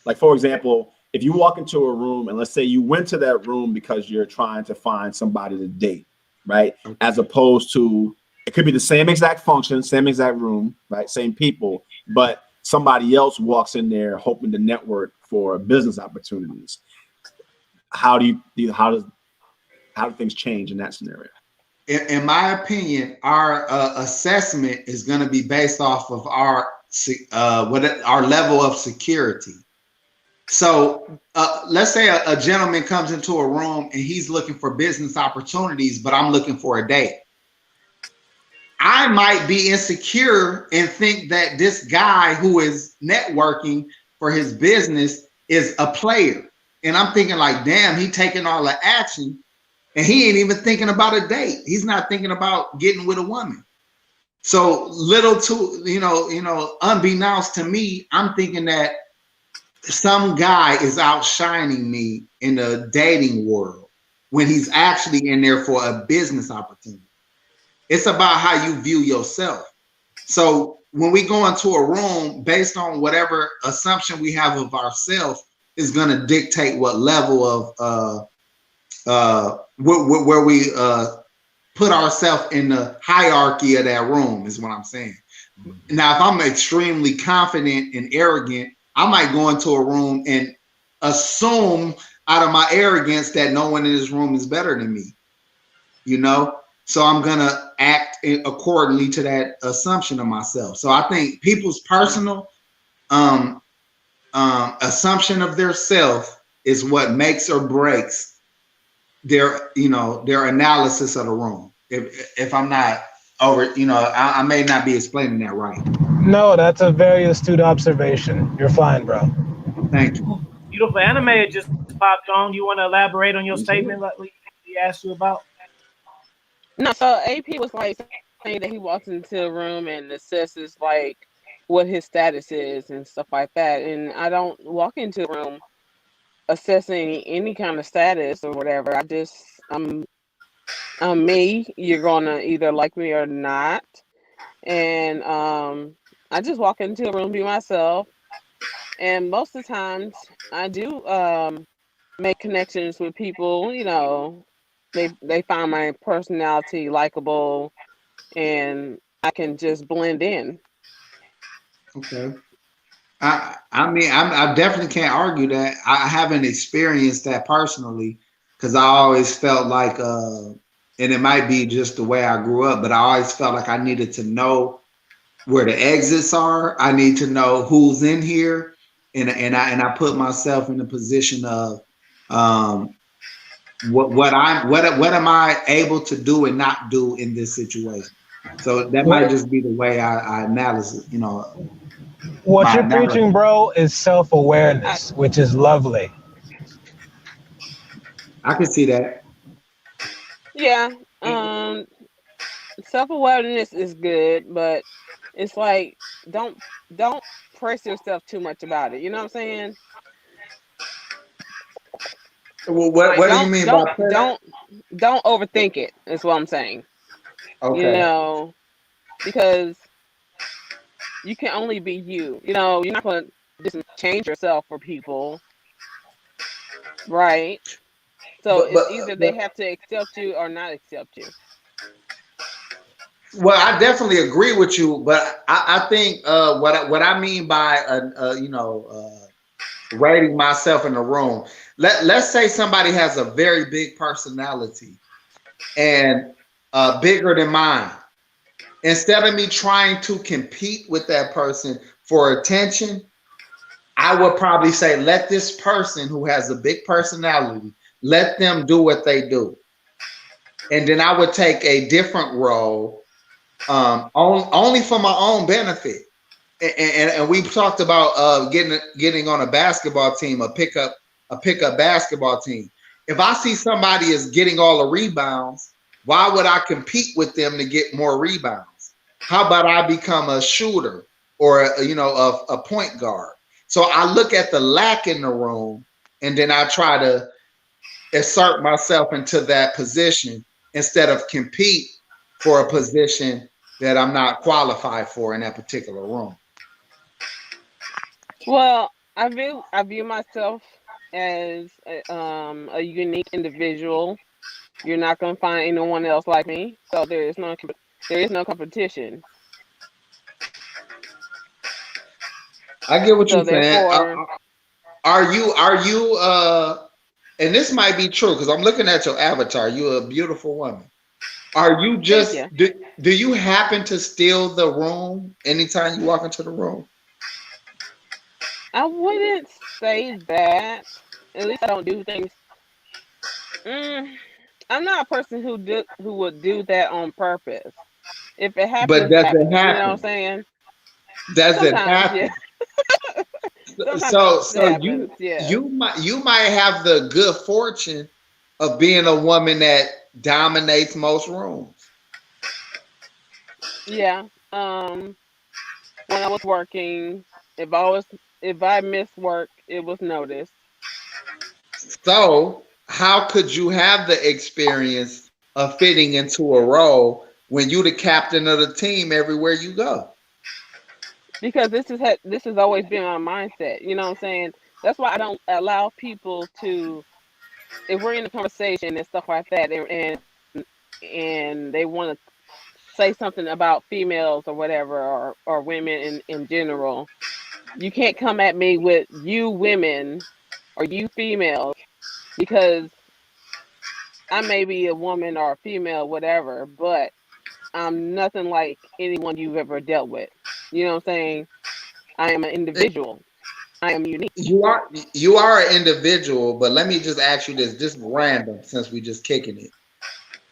Speaker 6: Like, for example, if you walk into a room and let's say you went to that room because you're trying to find somebody to date, right? As opposed to, it could be the same exact function, same exact room, right? Same people, but somebody else walks in there hoping to network for business opportunities. How do things change in that scenario?
Speaker 7: In my opinion, our assessment is going to be based off of our level of security. So let's say a gentleman comes into a room and he's looking for business opportunities, but I'm looking for a date. I might be insecure and think that this guy who is networking for his business is a player. And I'm thinking like, damn, he taking all the action. And he ain't even thinking about a date. He's not thinking about getting with a woman. So unbeknownst to me, I'm thinking that some guy is outshining me in the dating world when he's actually in there for a business opportunity. It's about how you view yourself. So when we go into a room, based on whatever assumption we have of ourselves, is going to dictate what level of where we put ourselves in the hierarchy of that room is what I'm saying. Now, if I'm extremely confident and arrogant, I might go into a room and assume out of my arrogance that no one in this room is better than me, so I'm gonna act accordingly to that assumption of myself. So I think people's personal assumption of their self is what makes or breaks their analysis of the room. If I'm not I may not be explaining that right.
Speaker 2: No, that's a very astute observation. You're fine, bro.
Speaker 7: Thank you.
Speaker 1: Beautiful anime just popped on. You want to elaborate on your statement like he asked you about?
Speaker 8: No, so AP was like saying that he walks into a room and assesses like what his status is and stuff like that. And I don't walk into a room assessing any kind of status or whatever. I'm me. You're gonna either like me or not. And I just walk into a room, be myself. And most of the times I do make connections with people, they find my personality likable and I can just blend in.
Speaker 7: Okay. I mean, I definitely can't argue that. I haven't experienced that personally because I always felt like, and it might be just the way I grew up, but I always felt like I needed to know where the exits are. I need to know who's in here, and I put myself in a position of what am I able to do and not do in this situation. So that might just be the way I analyze it,
Speaker 2: What you're preaching, bro, is self-awareness, which is lovely.
Speaker 7: I can see that.
Speaker 8: Yeah. Self-awareness is good, but it's like don't press yourself too much about it. You know what I'm saying?
Speaker 7: Well,
Speaker 8: Like
Speaker 7: what do you mean by that?
Speaker 8: don't overthink it. Is what I'm saying. You
Speaker 7: Okay.
Speaker 8: know, because you can only be you. You know, you're not going to just change yourself for people, right? So
Speaker 7: But
Speaker 8: it's
Speaker 7: but
Speaker 8: either they
Speaker 7: but
Speaker 8: have to accept you or not accept you.
Speaker 7: well, I definitely agree with you. But I think what I mean by rating myself in the room. Let's say somebody has a very big personality and bigger than mine. Instead of me trying to compete with that person for attention, I would probably say, let this person who has a big personality, let them do what they do. And then I would take a different role, only for my own benefit. And we talked about getting on a basketball team, a pickup basketball team. If I see somebody is getting all the rebounds, why would I compete with them to get more rebounds? How about I become a shooter or a point guard? So I look at the lack in the room, and then I try to assert myself into that position instead of compete for a position that I'm not qualified for in that particular room.
Speaker 8: Well, I view myself as a unique individual. You're not going to find anyone else like me, so there is no competition.
Speaker 7: I get what
Speaker 8: So
Speaker 7: you're saying.
Speaker 8: therefore,
Speaker 7: Are you and this might be true because I'm looking at your avatar. You're a beautiful woman. Are you
Speaker 8: thank
Speaker 7: just
Speaker 8: you.
Speaker 7: do you happen to steal the room anytime you walk into the room?
Speaker 8: I wouldn't say that. At least I don't do things. Mm, I'm not a person who would do that on purpose. If it
Speaker 7: But
Speaker 8: happens, it
Speaker 7: does it
Speaker 8: happens. You know what I'm
Speaker 7: happen?
Speaker 8: saying?
Speaker 7: Does it
Speaker 8: Sometimes, yeah.
Speaker 7: happen?
Speaker 8: Sometimes
Speaker 7: So
Speaker 8: it happens, yes.
Speaker 7: you might have the good fortune of being a woman that dominates most rooms.
Speaker 8: Yeah. When I was working, if I missed work, it was noticed.
Speaker 7: So, how could you have the experience of fitting into a role when you the captain of the team everywhere you go?
Speaker 8: Because this has always been my mindset. You know what I'm saying? That's why I don't allow people to, if we're in a conversation and stuff like that, and they want to say something about females or whatever, or women in general, you can't come at me with you women or you females, because I may be a woman or a female, whatever, but I'm nothing like anyone you've ever dealt with. You know what I'm saying? I am an individual. I am unique.
Speaker 7: You are an individual, but let me just ask you this, just random, since we just kicking it.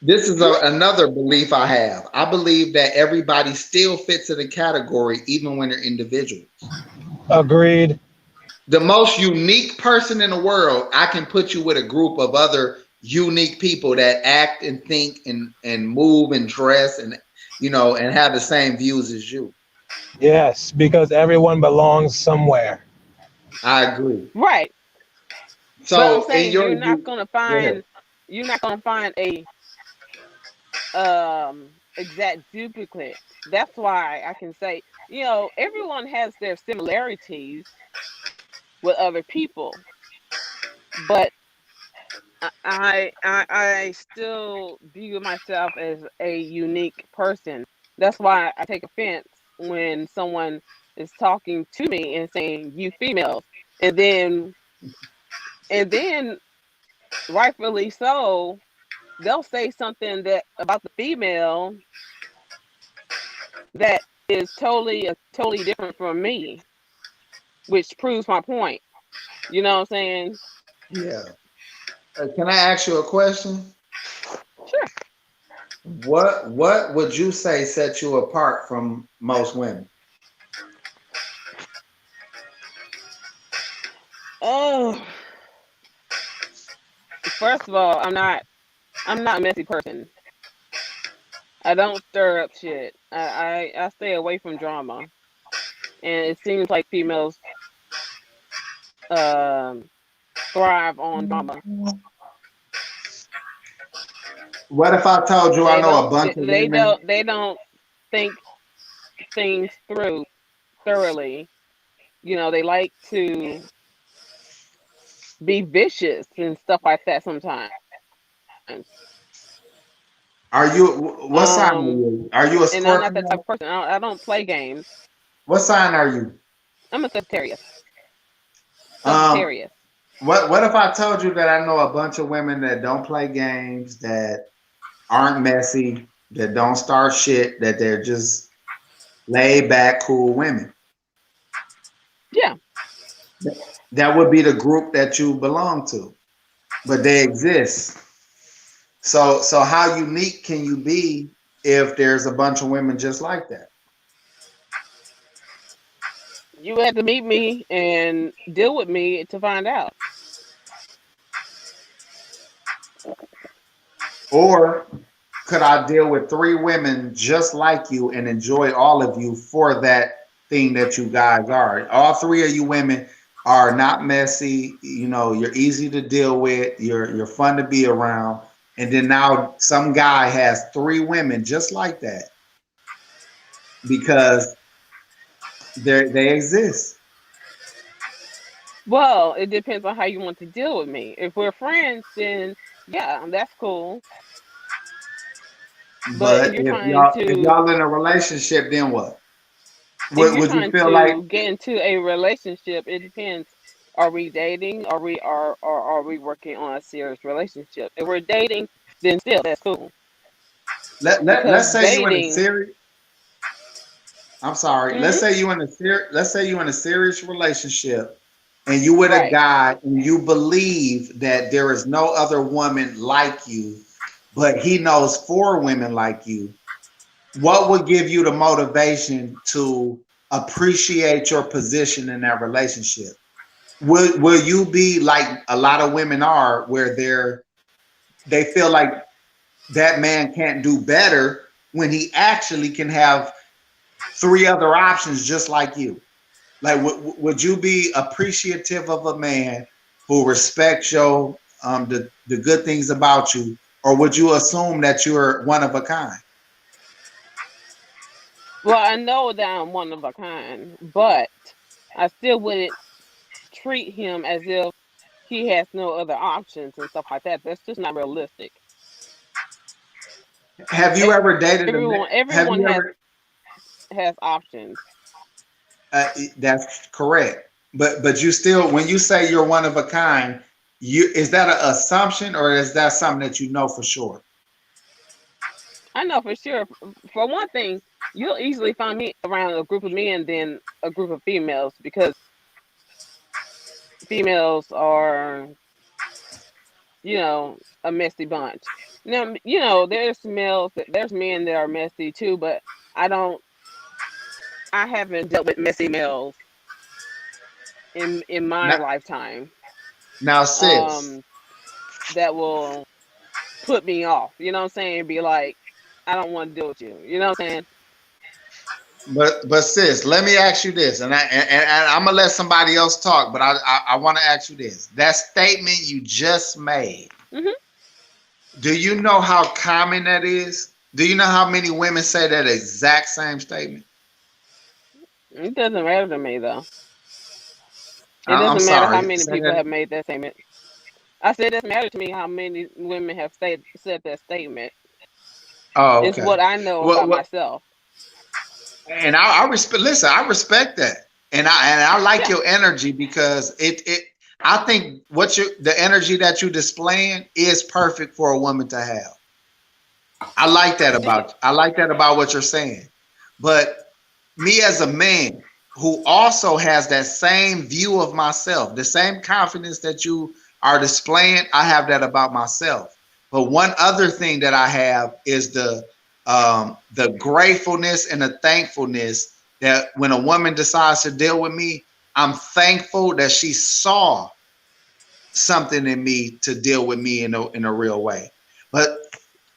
Speaker 7: This is
Speaker 8: Mhm.
Speaker 7: another belief I have. I believe that everybody still fits in a category, even when they're individuals.
Speaker 2: Agreed.
Speaker 7: The most unique person in the world, I can put you with a group of other unique people that act and think and move and dress and have the same views as you.
Speaker 2: Yes, because everyone belongs somewhere.
Speaker 7: I agree.
Speaker 8: Right. But I'm
Speaker 7: So in
Speaker 8: saying
Speaker 7: your view, go ahead.
Speaker 8: you're not gonna find a exact duplicate. That's why I can say, everyone has their similarities with other people, but I still view myself as a unique person. That's why I take offense when someone is talking to me and saying you females, and then rightfully so, they'll say something that about the female that is totally different from me, which proves my point. You know what I'm saying?
Speaker 7: Yeah. Can I ask you a question?
Speaker 8: Sure.
Speaker 7: What would you say sets you apart from most women?
Speaker 8: Oh, first of all, I'm not a messy person. I don't stir up shit. I stay away from drama, and it seems like females um thrive on drama.
Speaker 7: What if I told you I
Speaker 8: They
Speaker 7: know a
Speaker 8: don't.
Speaker 7: bunch of women?
Speaker 8: They don't think things through thoroughly. They like to be vicious and stuff like that sometimes.
Speaker 7: Are you? What sign are you? Are you a
Speaker 8: And I'm not that
Speaker 7: Scorpio?
Speaker 8: type of person. I don't play games.
Speaker 7: What sign are you?
Speaker 8: I'm a Sagittarius.
Speaker 7: Um,
Speaker 8: Sagittarius.
Speaker 7: what if I told you that I know a bunch of women that don't play games, that aren't messy, that don't start shit, that they're just laid back, cool women?
Speaker 8: Yeah.
Speaker 7: That would be the group that you belong to, but they exist. So how unique can you be if there's a bunch of women just like that?
Speaker 8: You had to meet me and deal with me to find out.
Speaker 7: Or could I deal with 3 women just like you and enjoy all of you for that thing that you guys are? All 3 of you women are not messy, you're easy to deal with, you're fun to be around. And then now some guy has 3 women just like that because they exist.
Speaker 8: Well, it depends on how you want to deal with me. If we're friends, then yeah, that's cool. But
Speaker 7: But
Speaker 8: if you're
Speaker 7: if
Speaker 8: trying
Speaker 7: y'all in a relationship, then what? Would you feel like?
Speaker 8: get into a relationship, it depends. Are we dating? Are we working on a serious relationship? If we're dating, then still that's cool. Because
Speaker 7: Let's say you in a
Speaker 8: dating,
Speaker 7: serious. I'm sorry.
Speaker 8: hmm
Speaker 7: Let's say you in a serious relationship, and you with a
Speaker 8: right?
Speaker 7: guy, and you believe that there is no other woman like you, but he knows 4 women like you. What would give you the motivation to appreciate your position in that relationship? Will you be like a lot of women are, where they feel like that man can't do better when he actually can have 3 other options just like you? Like, would you be appreciative of a man who respects your the good things about you, or would you assume that you're one of a kind?
Speaker 8: Well, I know that I'm one of a kind, but I still wouldn't treat him as if he has no other options and stuff like that. That's just not realistic.
Speaker 7: Have you ever dated a man? Have
Speaker 8: Everyone
Speaker 7: you ever?
Speaker 8: has options.
Speaker 7: That's correct. But you still, when you say you're one of a kind, is that an assumption, or is that something that you know for sure?
Speaker 8: I know for sure. For one thing, you'll easily find me around a group of men than a group of females because females are, a messy bunch. Now, there's there's men that are messy too, but I haven't dealt with messy males in my
Speaker 7: Now,
Speaker 8: lifetime.
Speaker 7: now, sis.
Speaker 8: That will put me off. You know what I'm saying? Be like, I don't want to deal with you. You know what I'm saying?
Speaker 7: But sis, let me ask you this, and I'm gonna let somebody else talk, but I want to ask you this. That statement you just made.
Speaker 8: Hmm.
Speaker 7: Do you know how common that is? Do you know how many women say that exact same statement?
Speaker 8: It doesn't matter to me though. It
Speaker 7: I'm
Speaker 8: doesn't matter how
Speaker 7: sorry.
Speaker 8: many
Speaker 7: Say
Speaker 8: people
Speaker 7: that.
Speaker 8: have made that statement. I said it doesn't matter to me how many women have said that statement.
Speaker 7: Oh,
Speaker 8: It's
Speaker 7: okay.
Speaker 8: what I know about
Speaker 7: What?
Speaker 8: myself.
Speaker 7: And I respect. Listen, I respect that, and I like
Speaker 8: Yeah.
Speaker 7: your energy because it. I think the energy that you displaying is perfect for a woman to have. I like that
Speaker 8: Thank you.
Speaker 7: about you. I like that about what you're saying. But me as a man who also has that same view of myself, the same confidence that you are displaying, I have that about myself. But one other thing that I have is the gratefulness and the thankfulness that when a woman decides to deal with me, I'm thankful that she saw something in me to deal with me in a real way. But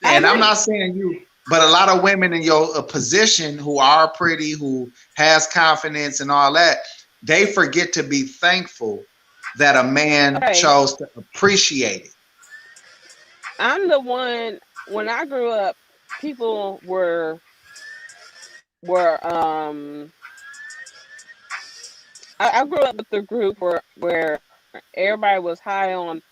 Speaker 8: I
Speaker 7: and I'm
Speaker 8: agree.
Speaker 7: not saying you But a lot of women in your position who are pretty, who has confidence and all that, they forget to be thankful that a man
Speaker 8: Okay,
Speaker 7: chose to appreciate it.
Speaker 8: I'm the one. When I grew up, people were I grew up with the group where everybody was high on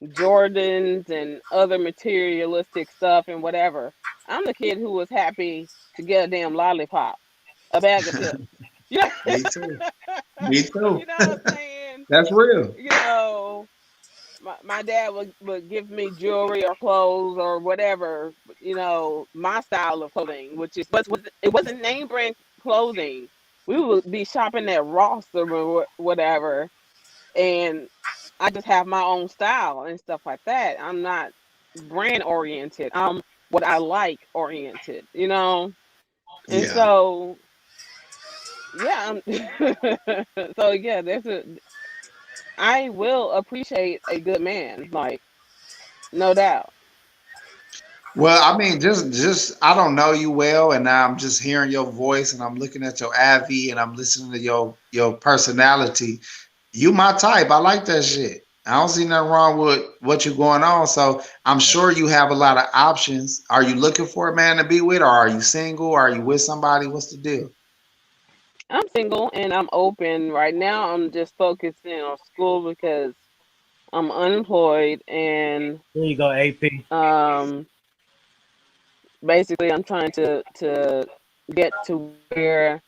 Speaker 8: Jordans and other materialistic stuff and whatever. I'm the kid who was happy to get a damn lollipop, a bag of chips. Yeah,
Speaker 7: Me too. Me too.
Speaker 8: you know what I'm saying?
Speaker 7: That's real.
Speaker 8: You know, my dad would give me jewelry or clothes or whatever, you know, my style of clothing, which is but it wasn't name brand clothing. We would be shopping at Ross or whatever, and I just have my own style and stuff like that. I'm not brand oriented. I'm what I like oriented, you know? And
Speaker 7: Yeah.
Speaker 8: so yeah, so yeah, I will appreciate a good man, like no doubt.
Speaker 7: Well, I mean, just I don't know you well, and now I'm just hearing your voice, and I'm looking at your AV, and I'm listening to your personality. You my type. I like that shit. I don't see nothing wrong with what you're going on. So I'm sure you have a lot of options. Are you looking for a man to be with, or are you single? Are you with somebody? What's the deal?
Speaker 8: I'm single and I'm open. Right now I'm just focusing on school because I'm unemployed and
Speaker 1: There you go, AP.
Speaker 8: um basically I'm trying to get to where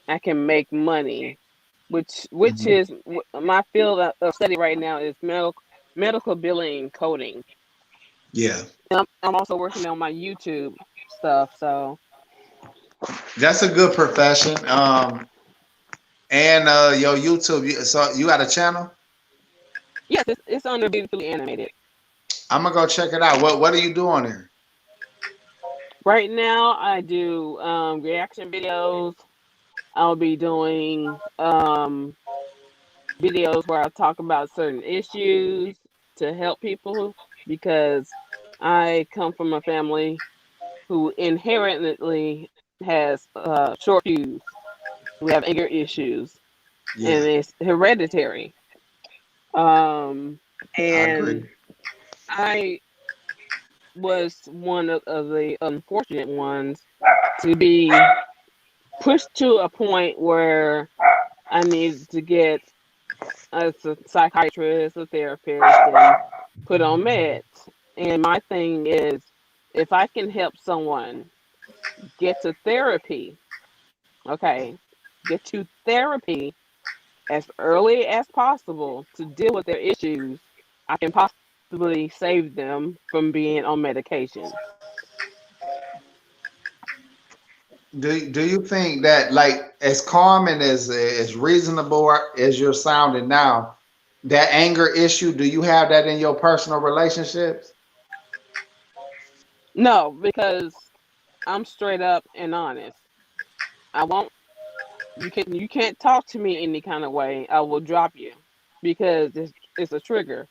Speaker 8: I can make money, which
Speaker 7: Mhm.
Speaker 8: is my field of study right now is medical billing and coding.
Speaker 7: Yeah,
Speaker 8: And I'm also working on my YouTube stuff. So
Speaker 7: that's a good profession. And your YouTube. So you got a channel?
Speaker 8: yes, it's under beautifully animated.
Speaker 7: I'm gonna go check it out. What do you do on there?
Speaker 8: Right now I do reaction videos. I'll be doing videos where I talk about certain issues to help people because I come from a family who inherently has short fuse. We have anger issues,
Speaker 7: Yeah,
Speaker 8: and it's hereditary.
Speaker 7: I agree.
Speaker 8: And I was one of the unfortunate ones to be pushed to a point where I needed to get a psychiatrist, a therapist, and put on meds. And my thing is, if I can help someone get to therapy, okay, get to therapy as early as possible to deal with their issues, I can possibly save them from being on medication.
Speaker 7: Do you think that, like, as calm and as reasonable as you're sounding now, that anger issue, do you have that in your personal relationships?
Speaker 8: No, because I'm straight up and honest. I won't. You can't talk to me any kind of way. I will drop you because it's a trigger.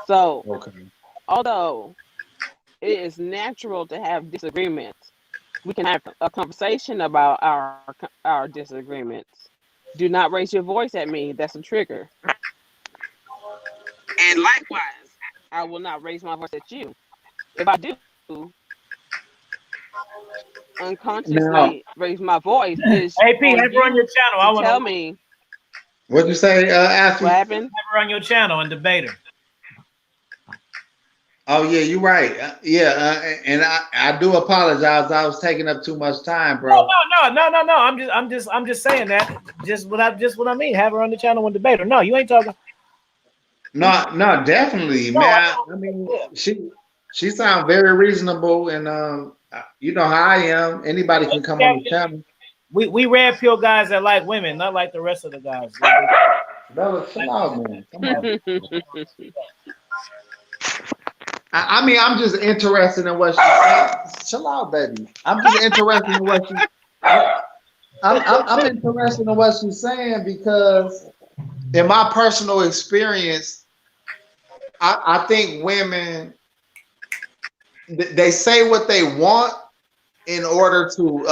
Speaker 8: So
Speaker 7: Okay.
Speaker 8: although it is natural to have disagreements, we can have a conversation about our disagreements. Do not raise your voice at me. That's a trigger. And likewise, I will not raise my voice at you. If I do
Speaker 7: Now,
Speaker 8: unconsciously raise my voice, is
Speaker 1: AP,
Speaker 8: on
Speaker 1: have her on your
Speaker 8: you
Speaker 1: channel. I
Speaker 8: to
Speaker 1: want to
Speaker 8: tell
Speaker 1: have
Speaker 8: me
Speaker 7: what'd you say,
Speaker 8: what
Speaker 7: Ashley?
Speaker 8: happened.
Speaker 1: her on your channel and debate her.
Speaker 7: Oh yeah, you're right. Yeah, and I do apologize. I was taking up too much time,
Speaker 1: No,
Speaker 7: bro.
Speaker 1: no, no, no, no, no. I'm just saying that. Just what I mean. Have her on the channel and debate her. No, you ain't talking.
Speaker 7: No, no, definitely,
Speaker 1: No, I
Speaker 7: man.
Speaker 1: know.
Speaker 7: I mean,
Speaker 1: Yeah.
Speaker 7: she sounds very reasonable, and you know how I am. Anybody can come on
Speaker 1: Yeah,
Speaker 7: the channel.
Speaker 1: we red pill guys that like women, not like the rest of the guys.
Speaker 7: Bella, chill out, man. Come on. I mean, I'm just interested in what she said. Chill out, baby. I'm just interested in what she. I'm interested in what she's saying because, in my personal experience, I think women they say what they want in order to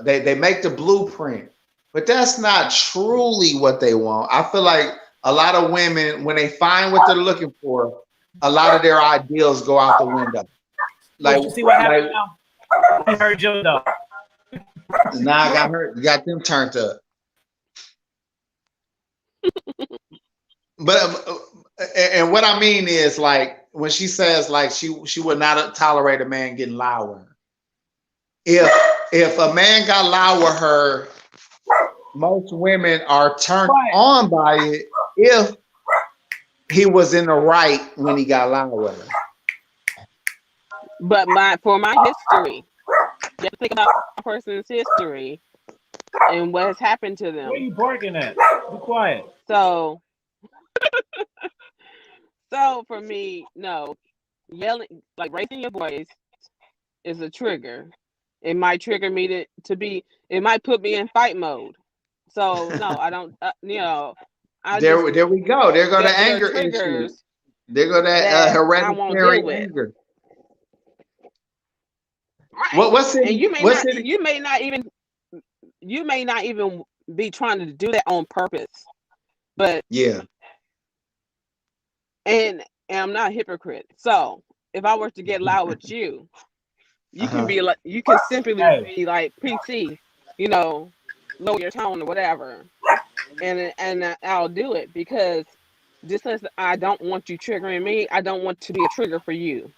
Speaker 7: they make the blueprint, but that's not truly what they want. I feel like a lot of women, when they find what they're looking for, a lot of their ideals go out the window. Like,
Speaker 1: you see what happened now? I heard Joe though.
Speaker 7: now I got hurt. You got them turned up. But and what I mean is, like, when she says like she would not tolerate a man getting loud with her. If a man got loud with her, most women are turned on by it if he was in the right when he got loud with her.
Speaker 8: But for my history, you have to think about a person's history and what has happened to them.
Speaker 1: Where are you barking at? Be quiet.
Speaker 8: So for me, no, yelling, like raising your voice, is a trigger. It might trigger me to be. It might put me in fight mode. So no, I don't.
Speaker 7: There we go. There go the anger issues. There go that hereditary anger.
Speaker 8: Right.
Speaker 7: What's it?
Speaker 8: And you may not even be trying to do that on purpose. But
Speaker 7: yeah.
Speaker 8: And I'm not a hypocrite. So if I were to get loud with you, you can be like, you can simply be like, PT, lower your tone or whatever, and I'll do it, because just as I don't want you triggering me, I don't want to be a trigger for you.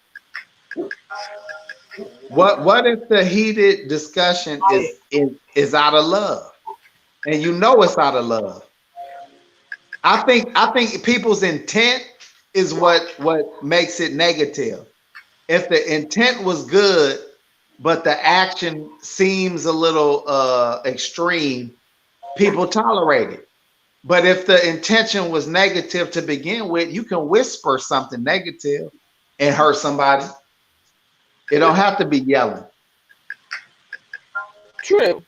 Speaker 7: What if the heated discussion is out of love, and it's out of love? I think people's intent is what makes it negative. If the intent was good, but the action seems a little extreme, people tolerate it. But if the intention was negative to begin with, you can whisper something negative and hurt somebody. It don't have to be yelling.
Speaker 8: True.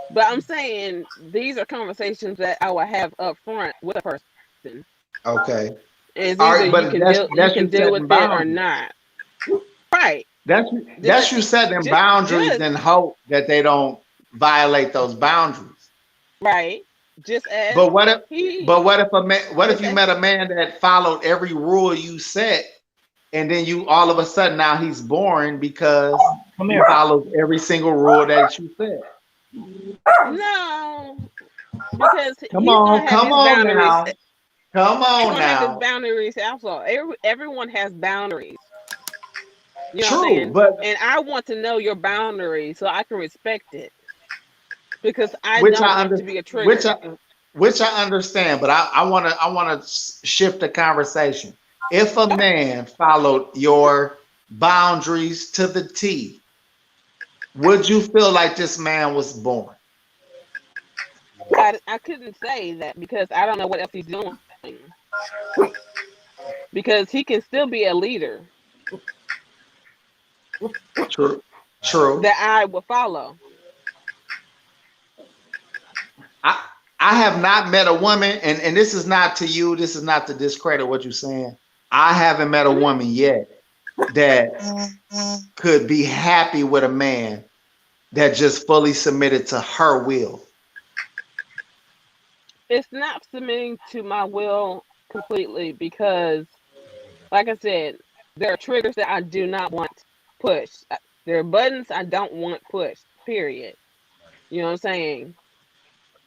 Speaker 8: But I'm saying these are conversations that I will have up front with a person.
Speaker 7: Okay.
Speaker 8: It's either you can deal with it or not. Right.
Speaker 7: That's you setting boundaries and hope that they don't violate those boundaries.
Speaker 8: Right. Just as.
Speaker 7: But what if you met a man that followed every rule you set, and then you all of a sudden now he's boring because he follows every single rule that you set?
Speaker 8: No, because
Speaker 7: come on now.
Speaker 8: Have his boundaries also. Everyone has boundaries. You know
Speaker 7: True,
Speaker 8: what I'm saying?
Speaker 7: and
Speaker 8: I want to know your boundaries so I can respect it. Because I don't want to be a trigger.
Speaker 7: Which I understand, but I want to shift the conversation. If a man followed your boundaries to the T, would you feel like this man was born?
Speaker 8: I couldn't say that because I don't know what else he's doing. Because he can still be a leader.
Speaker 7: True.
Speaker 8: That I will follow.
Speaker 7: I have not met a woman, and this is not to you, this is not to discredit what you're saying. I haven't met a woman yet that could be happy with a man that just fully submitted to her will.
Speaker 8: It's not submitting to my will completely because, like I said, there are triggers that I do not want pushed. There are buttons I don't want pushed, period. You know what I'm saying?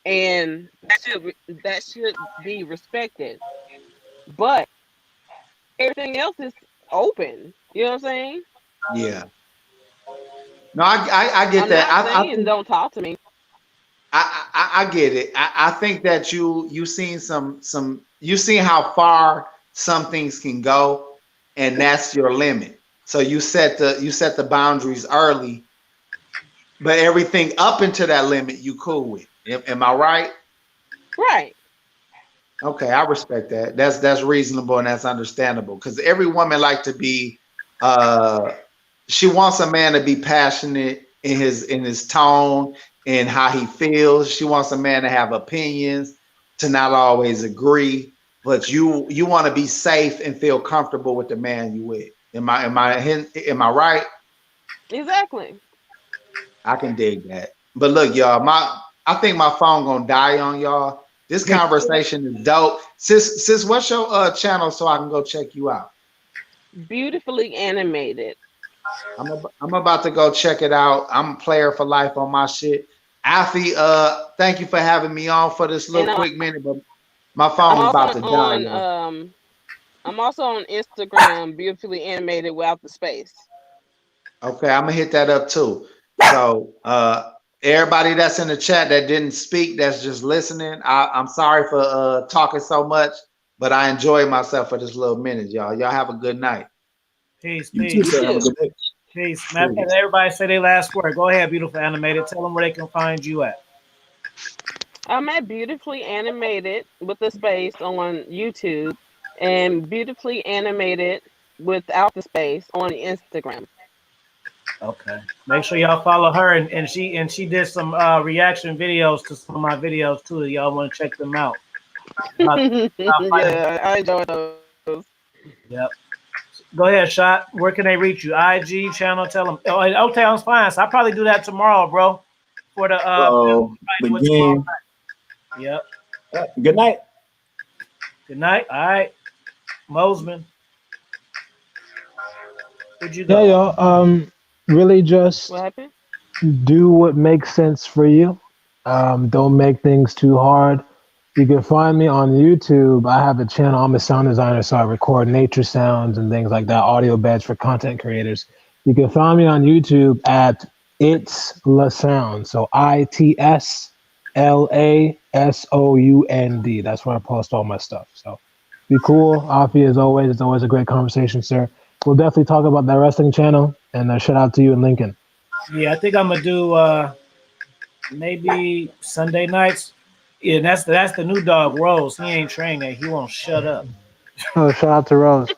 Speaker 8: And that should be respected. But everything else is open. You know what I'm saying?
Speaker 7: Yeah. No, I get that.
Speaker 8: I'm not saying don't talk to me.
Speaker 7: I get it. I think that you seen you seen how far some things can go, and that's your limit. So you set the boundaries early, but everything up into that limit you cool with. Am I right?
Speaker 8: Right.
Speaker 7: Okay, I respect that. That's reasonable and that's understandable, because every woman like to be she wants a man to be passionate in his tone and how he feels. She wants a man to have opinions, to not always agree, but you want to be safe and feel comfortable with the man you with. Am I right?
Speaker 8: Exactly.
Speaker 7: I can dig that. But look, y'all, I think my phone gonna die on y'all. This conversation is dope. Sis, what's your channel so I can go check you out?
Speaker 8: Beautifully animated.
Speaker 7: I'm about to go check it out. I'm a player for life on my shit. Alfie, thank you for having me on for this
Speaker 8: And
Speaker 7: little quick minute, but my
Speaker 8: I'm
Speaker 7: phone is
Speaker 8: also
Speaker 7: about to die,
Speaker 8: on
Speaker 7: y'all.
Speaker 8: I'm also on Instagram, beautifully animated without the space.
Speaker 7: Okay, I'm gonna hit that up too. So everybody that's in the chat that didn't speak, that's just listening, I'm sorry for talking so much, but I enjoyed myself for this little minute, y'all. Y'all have a good night.
Speaker 1: Peace,
Speaker 6: You too,
Speaker 1: peace,
Speaker 6: sir. Have a good day.
Speaker 1: peace. Man, everybody say their last word. Go ahead, beautiful animated. Tell them where they can find you at.
Speaker 8: I'm at beautifully animated with the space on YouTube and beautifully animated without the space on Instagram.
Speaker 1: Okay. Make sure y'all follow her, and she did some reaction videos to some of my videos too. Y'all want to check them out.
Speaker 8: Yeah, I enjoy those.
Speaker 1: Yep. Go ahead, shot. Where can they reach you? IG channel. Tell them. Oh, okay, I'm fine. So I'll probably do that tomorrow, bro. For the
Speaker 6: The
Speaker 1: do it tomorrow
Speaker 6: game.
Speaker 1: night. Yep.
Speaker 6: Good night.
Speaker 1: Good night. All right, Mosman. Where'd you
Speaker 2: Yeah,
Speaker 1: go?
Speaker 2: y'all. Really just
Speaker 8: What happened?
Speaker 2: do what makes sense for you. Don't make things too hard. You can find me on YouTube. I have a channel. I'm a sound designer, so I record nature sounds and things like that, audio beds for content creators. You can find me on YouTube at It's La Sound. So ITSLASOUND. That's where I post all my stuff. So be cool. Afi, as always, it's always a great conversation, sir. We'll definitely talk about that wrestling channel. And shout out to you and Lincoln.
Speaker 1: Yeah, I think I'm gonna do maybe Sunday nights. Yeah, that's the new dog Rose. He ain't trained yet. He won't shut up.
Speaker 2: Oh, shout out to Rose.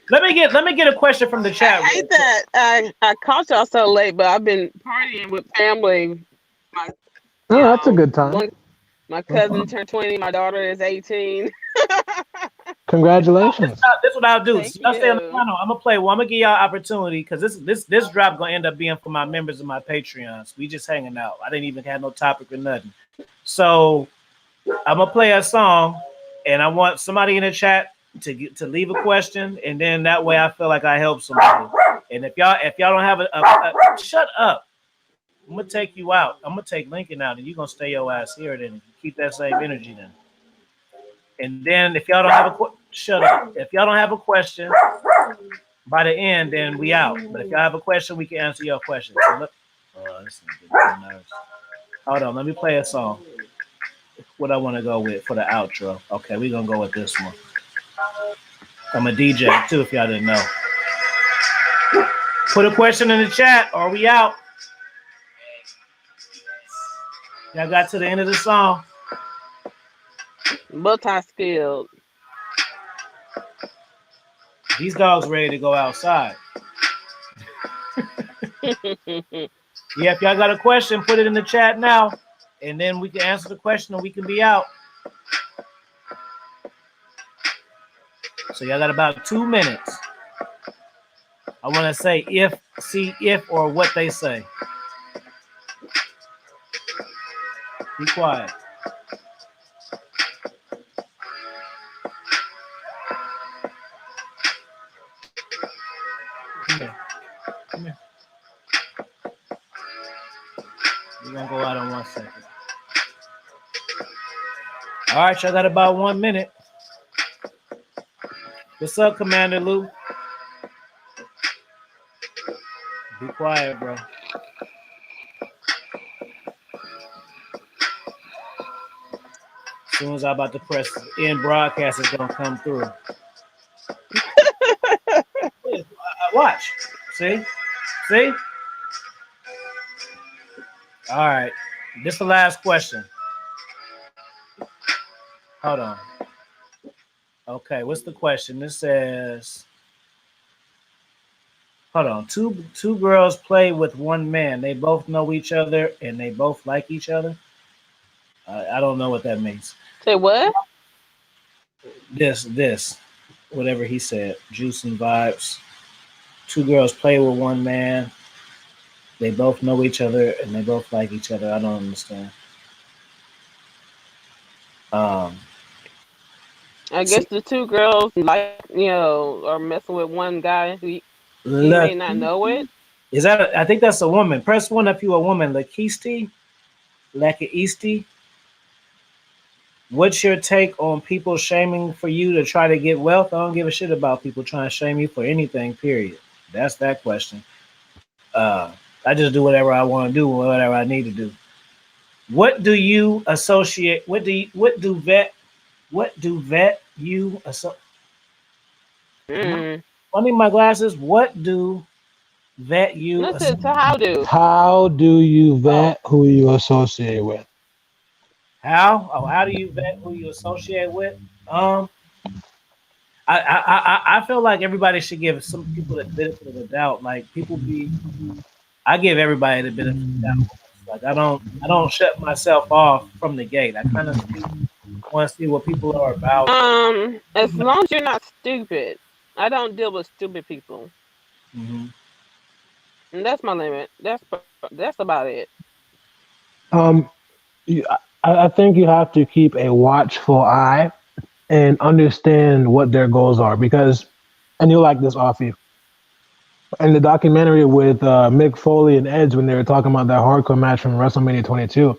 Speaker 1: Let me get a question from the chat.
Speaker 8: I hate that I caught y'all so late, but I've been partying with family. My,
Speaker 2: Oh, that's a good time.
Speaker 8: my cousin turned 20. My daughter is 18.
Speaker 2: Congratulations.
Speaker 1: This is what I'll do.
Speaker 8: Thank
Speaker 1: So y'all stay on the
Speaker 8: you.
Speaker 1: channel. I'm gonna play. Well, I'm gonna give y'all opportunity because this drop gonna end up being for my members of my Patreons. We just hanging out. I didn't even have no topic or nothing. So I'm gonna play a song, and I want somebody in the chat to leave a question, and then that way I feel like I help somebody. And if y'all don't have a shut up. I'm gonna take you out. I'm gonna take Lincoln out, and you're gonna stay your ass here. Then keep that same energy. Then, and then if y'all don't have shut up. If y'all don't have a question by the end, then we out. But if y'all have a question, we can answer your question. So look, this is getting nervous. Hold on, let me play a song. What I want to go with for the outro. Okay, we're gonna go with this one. I'm a DJ too, if y'all didn't know. Put a question in the chat, or we out. Y'all got to the end of the song.
Speaker 8: Multi-skilled.
Speaker 1: These dogs ready to go outside. Yeah, if y'all got a question, put it in the chat now, and then we can answer the question and we can be out. So y'all got about 2 minutes. I want to say if, or what they say. Be quiet. Come here. Come here. We're going to go out in 1 second. All right, y'all got about 1 minute. What's up, Commander Lou? Be quiet, bro. As soon as I'm about to press end broadcast, it's going to come through. Watch. See? See? All right. This is the last question. Hold on. Okay, what's the question? This says, hold on. Two girls play with one man. They both know each other and they both like each other. I don't know what that means.
Speaker 8: Say what?
Speaker 1: This. whatever he said. Juice and vibes. Two girls play with one man. They both know each other and they both like each other. I don't understand. Um,
Speaker 8: I guess
Speaker 1: see,
Speaker 8: the two girls like are messing with one guy who he may not know it.
Speaker 1: is that? I think that's a woman. Press one if you a woman. Lakisti, Lakaisti. What's your take on people shaming for you to try to get wealth? I don't give a shit about people trying to shame you for anything. Period. That's that question. I just do whatever I want to do, whatever I need to do. What do you associate? What do vet you associate?
Speaker 8: Mm.
Speaker 1: I need my glasses. What do vet you
Speaker 8: Listen
Speaker 1: associate?
Speaker 8: to how do.
Speaker 2: How do you
Speaker 1: Oh,
Speaker 2: vet who you associate with?
Speaker 1: how? Oh, how do you vet who you associate with? Um, I feel like everybody should give some people the benefit of the doubt. Like people be, I give everybody the benefit of the doubt. Like I don't shut myself off from the gate. I kind of want to see what people are about.
Speaker 8: As long as you're not stupid, I don't deal with stupid people,
Speaker 1: Hmm.
Speaker 8: and that's my limit. That's about it.
Speaker 2: Um, you, I think you have to keep a watchful eye and understand what their goals are because, and you'll like this, Offie. In the documentary with Mick Foley and Edge when they were talking about that hardcore match from WrestleMania 22,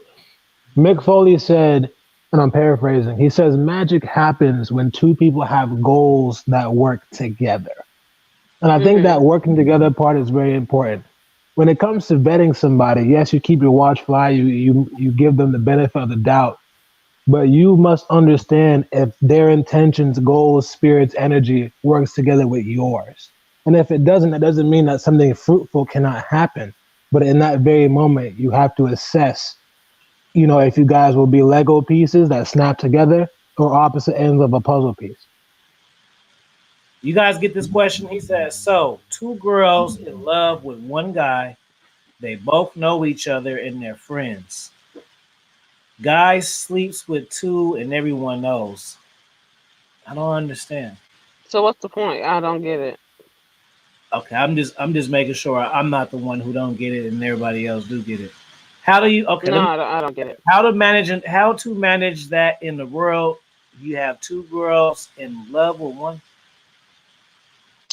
Speaker 2: Mick Foley said, and I'm paraphrasing, he says magic happens when two people have goals that work together. And I think that
Speaker 8: Mhm.
Speaker 2: working together part is very important. When it comes to vetting somebody, yes, you keep your watch fly, you give them the benefit of the doubt, but you must understand if their intentions, goals, spirits, energy works together with yours. And if it doesn't, that doesn't mean that something fruitful cannot happen. But in that very moment, you have to assess, if you guys will be Lego pieces that snap together or opposite ends of a puzzle piece.
Speaker 1: You guys get this question? He says, so two girls in love with one guy. They both know each other and they're friends. Guy sleeps with two and everyone knows. I don't understand.
Speaker 8: So what's the point? I don't get it.
Speaker 1: Okay, I'm just making sure I'm not the one who don't get it and everybody else do get it. How do you okay,
Speaker 8: No,
Speaker 1: let me
Speaker 8: I don't get it.
Speaker 1: how to manage that in the world. You have two girls in love with one.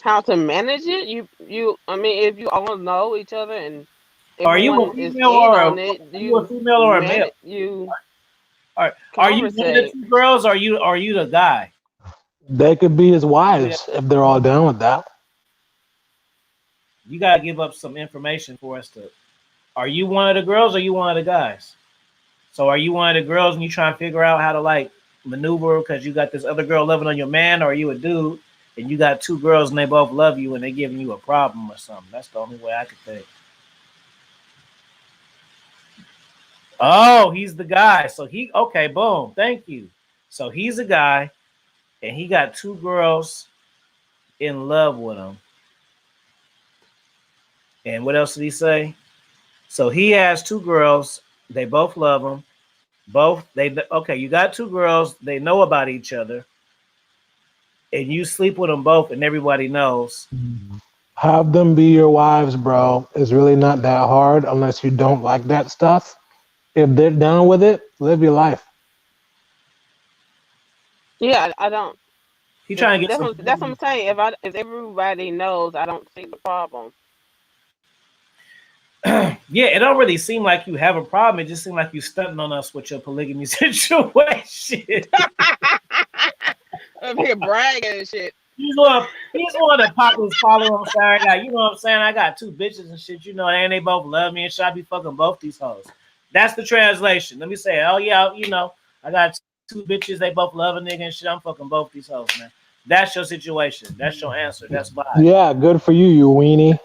Speaker 8: How to manage it? I mean, if you all know each other and
Speaker 1: Are you
Speaker 8: everyone
Speaker 1: a
Speaker 8: is
Speaker 1: female
Speaker 8: in
Speaker 1: or
Speaker 8: on it,
Speaker 1: are you a female or a male?
Speaker 8: you
Speaker 1: Are you one of the
Speaker 8: conversate.
Speaker 1: two girls or are you the guy?
Speaker 2: They could be his
Speaker 1: Give me that.
Speaker 2: wives if they're all down with that.
Speaker 1: You gotta give up some information for us to. Are you one of the girls or you one of the guys? So are you one of the girls and you trying to figure out how to like maneuver because you got this other girl loving on your man, or are you a dude and you got two girls and they both love you and they giving you a problem or something? That's the only way I could think. Oh, he's the guy. So he okay, boom, thank you. So he's a guy and he got two girls in love with him. And what else did he say? So he has two girls. They both love him. Both they okay. You got two girls. They know about each other, and you sleep with them both, and everybody knows.
Speaker 2: Have them be your wives, bro. It's really not that hard unless you don't like that stuff. If they're down with it, live your life.
Speaker 8: Yeah, I don't.
Speaker 1: He trying to get some.
Speaker 8: That's what I'm saying. If everybody knows, I don't see the problem.
Speaker 1: Yeah, it don't really seem like you have a problem. It just seems like you stunting on us with your polygamy situation.
Speaker 8: Up here bragging and shit.
Speaker 1: He's one to pop his collar on Saturday night. You know what I'm saying? I got two bitches and shit. And they both love me and shit. I be fucking both these hoes. That's the translation. Let me say, oh yeah, I got two bitches. They both love a nigga and shit. I'm fucking both these hoes, man. That's your situation. That's your answer. That's why.
Speaker 2: Yeah, good for you, you weenie.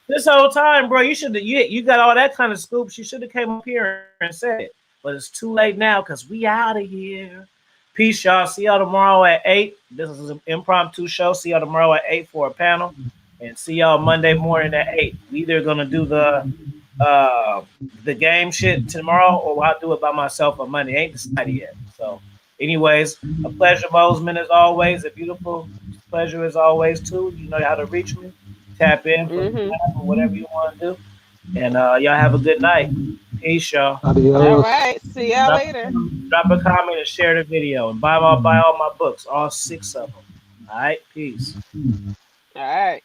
Speaker 1: This whole time, bro, you got all that kind of scoops. You should have came up here and said it. But it's too late now because we out of here. Peace, y'all. See y'all tomorrow at 8. This is an impromptu show. See y'all tomorrow at 8 for a panel. And see y'all Monday morning at 8. We either gonna do the the game shit tomorrow, or I'll do it by myself on Monday. Ain't decided yet. So, anyways, a pleasure, Mosman, as always. A beautiful pleasure as always too. You know how to reach me. Tap in for or whatever you want to do. And y'all have a good night. Peace, y'all.
Speaker 8: All
Speaker 2: Adios.
Speaker 8: right. See y'all later.
Speaker 1: Drop a comment and share the video, and buy all my books, all 6 of them. All right, peace.
Speaker 8: All right.